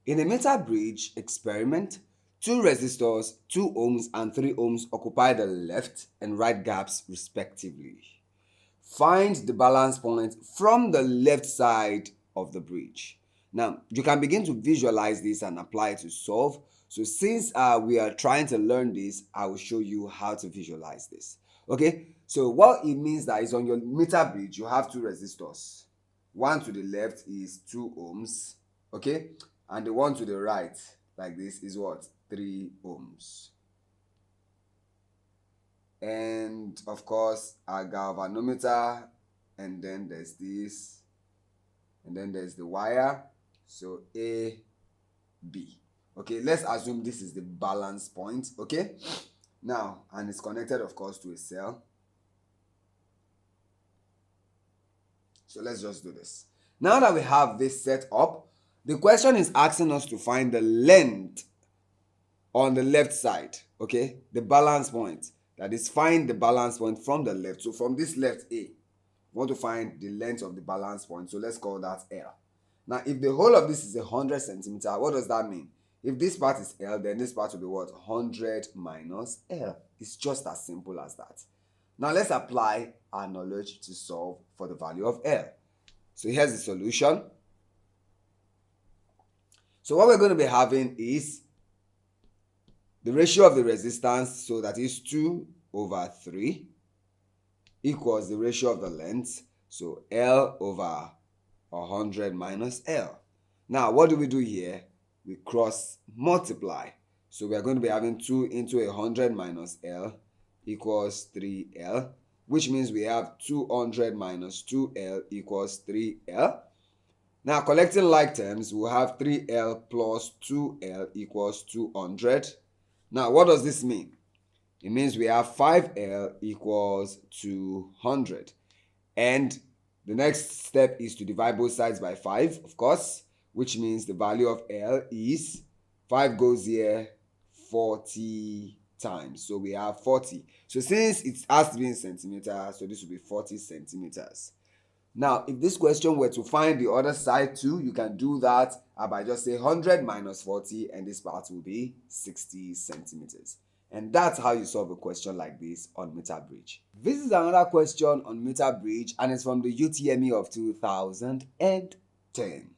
In a meter bridge experiment, 2 resistors, 2 ohms and 3 ohms occupy the left and right gaps respectively. Find the balance point from the left side of the bridge. Now, you can begin to visualize this and apply it to solve. So since we are trying to learn this, I will show you how to visualize this. Okay, so what it means that is on your meter bridge, you have 2 resistors. One to the left is 2 ohms, okay? And the one to the right, like this, is what? 3 ohms. And of course, our galvanometer, and then there's this, and then there's the wire. So A, B. Okay, let's assume this is the balance point, okay? Now, and it's connected, of course, to a cell. So let's just do this. Now that we have this set up, the question is asking us to find the length on the left side, okay? The balance point. That is, find the balance point from the left. So from this left A, we want to find the length of the balance point. So let's call that L. Now, if the whole of this is 100 centimeters, what does that mean? If this part is L, then this part will be what? 100 minus L. It's just as simple as that. Now, let's apply our knowledge to solve for the value of L. So here's the solution. So what we're going to be having is the ratio of the resistance, so that is 2 over 3, equals the ratio of the length, so L over 100 minus L. Now, what do we do here? We cross multiply. So we are going to be having 2 into 100 minus L equals 3L, which means we have 200 minus 2L equals 3L. Now, collecting like terms, we'll have 3L plus 2L equals 200. Now, what does this mean? It means we have 5L equals 200. And the next step is to divide both sides by 5, of course, which means the value of L is 5 goes here 40 times. So we have 40. So since it has to be in centimeters, so this will be 40 centimeters. Now, if this question were to find the other side too, you can do that by just say 100 minus 40, and this part will be 60 centimeters. And that's how you solve a question like this on meter bridge. This is another question on meter bridge, and it's from the UTME of 2010.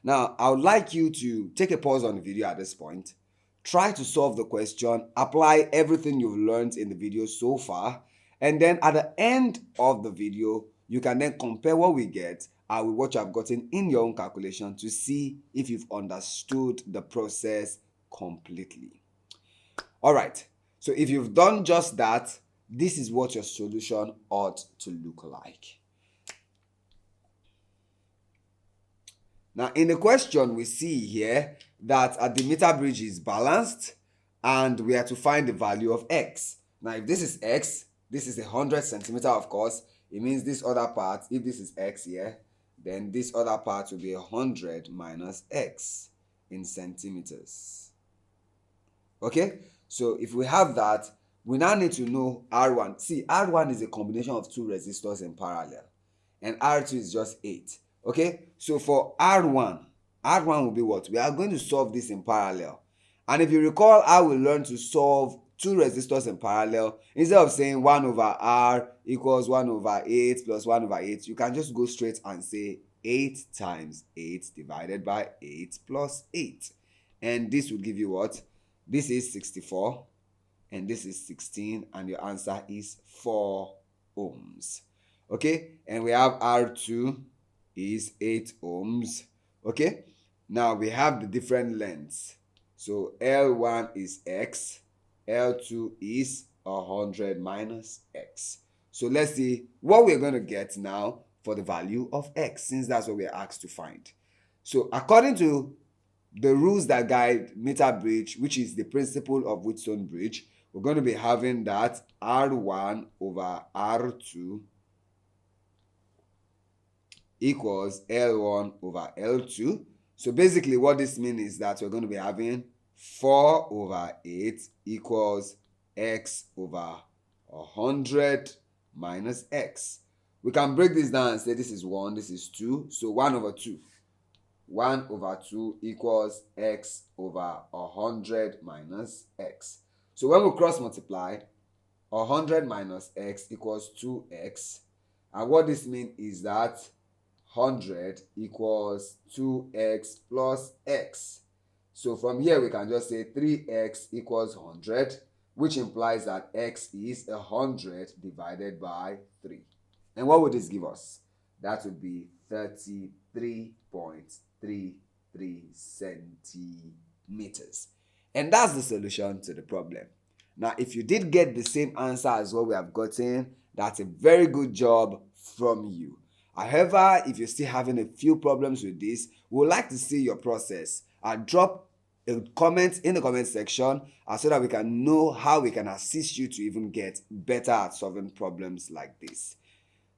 Now, I would like you to take a pause on the video at this point. Try to solve the question, apply everything you've learned in the video so far, and then at the end of the video, you can then compare what we get with what you have gotten in your own calculation to see if you've understood the process completely. All right, so if you've done just that, this is what your solution ought to look like. Now, in the question, we see here that the meter bridge is balanced and we are to find the value of X. Now, if this is X, this is 100 centimeter, of course. It means this other part, if this is X here, then this other part will be 100 minus X in centimeters. Okay, so if we have that, we now need to know R1. See, R1 is a combination of 2 resistors in parallel, and R2 is just 8. Okay, so for R1 will be what? We are going to solve this in parallel. And if you recall how we learned to solve two resistors in parallel, instead of saying 1 over R equals 1 over 8 plus 1 over 8, you can just go straight and say 8 times 8 divided by 8 plus 8. And this will give you what? This is 64 and this is 16, and your answer is 4 ohms. Okay, and we have R2 is 8 ohms. Okay, now we have the different lengths. So L1 is X, L2 is 100 minus X. So let's see what we're going to get now for the value of X, since that's what we're asked to find. So according to the rules that guide meter bridge, which is the principle of Wheatstone Bridge, we're going to be having that R1 over R2 equals L1 over L2. So basically what this means is that we're going to be having 4 over 8 equals X over 100 minus X. We can break this down and say this is 1, this is 2. So 1 over 2. 1 over 2 equals X over 100 minus X. So when we cross multiply, 100 minus X equals 2X. And what this means is that 100 equals 2X plus X. So from here we can just say 3X equals 100, which implies that X is 100 divided by 3. And what would this give us? That would be 33.33 centimeters. And that's the solution to the problem. Now, if you did get the same answer as what we have gotten, that's a very good job from you. However, if you're still having a few problems with this, we would like to see your process. Drop a comment in the comment section so that we can know how we can assist you to even get better at solving problems like this.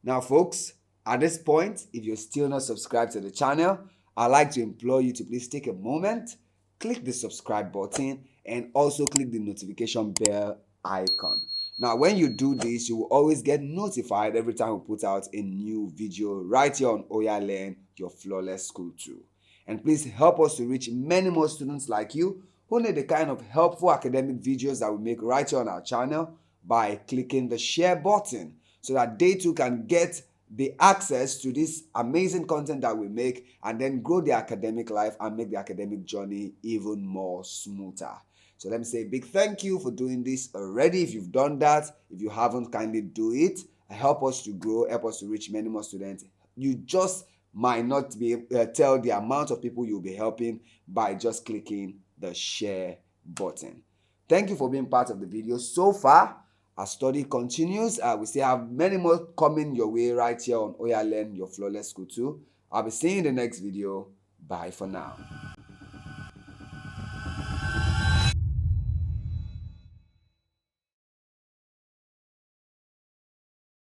Now, folks, at this point, if you're still not subscribed to the channel, I'd like to implore you to please take a moment, click the subscribe button, and also click the notification bell icon. Now, when you do this, you will always get notified every time we put out a new video right here on Oya Learn, your flawless school tool. And please help us to reach many more students like you who need the kind of helpful academic videos that we make right here on our channel by clicking the share button so that they too can get the access to this amazing content that we make and then grow their academic life and make the academic journey even more smoother. So let me say a big thank you for doing this already. If you've done that, if you haven't, kindly do it. Help us to grow, help us to reach many more students. You just might not be able to tell the amount of people you'll be helping by just clicking the share button. Thank you for being part of the video so far. Our study continues. We still have many more coming your way right here on Oya Learn, your flawless school too. I'll be seeing you in the next video. Bye for now.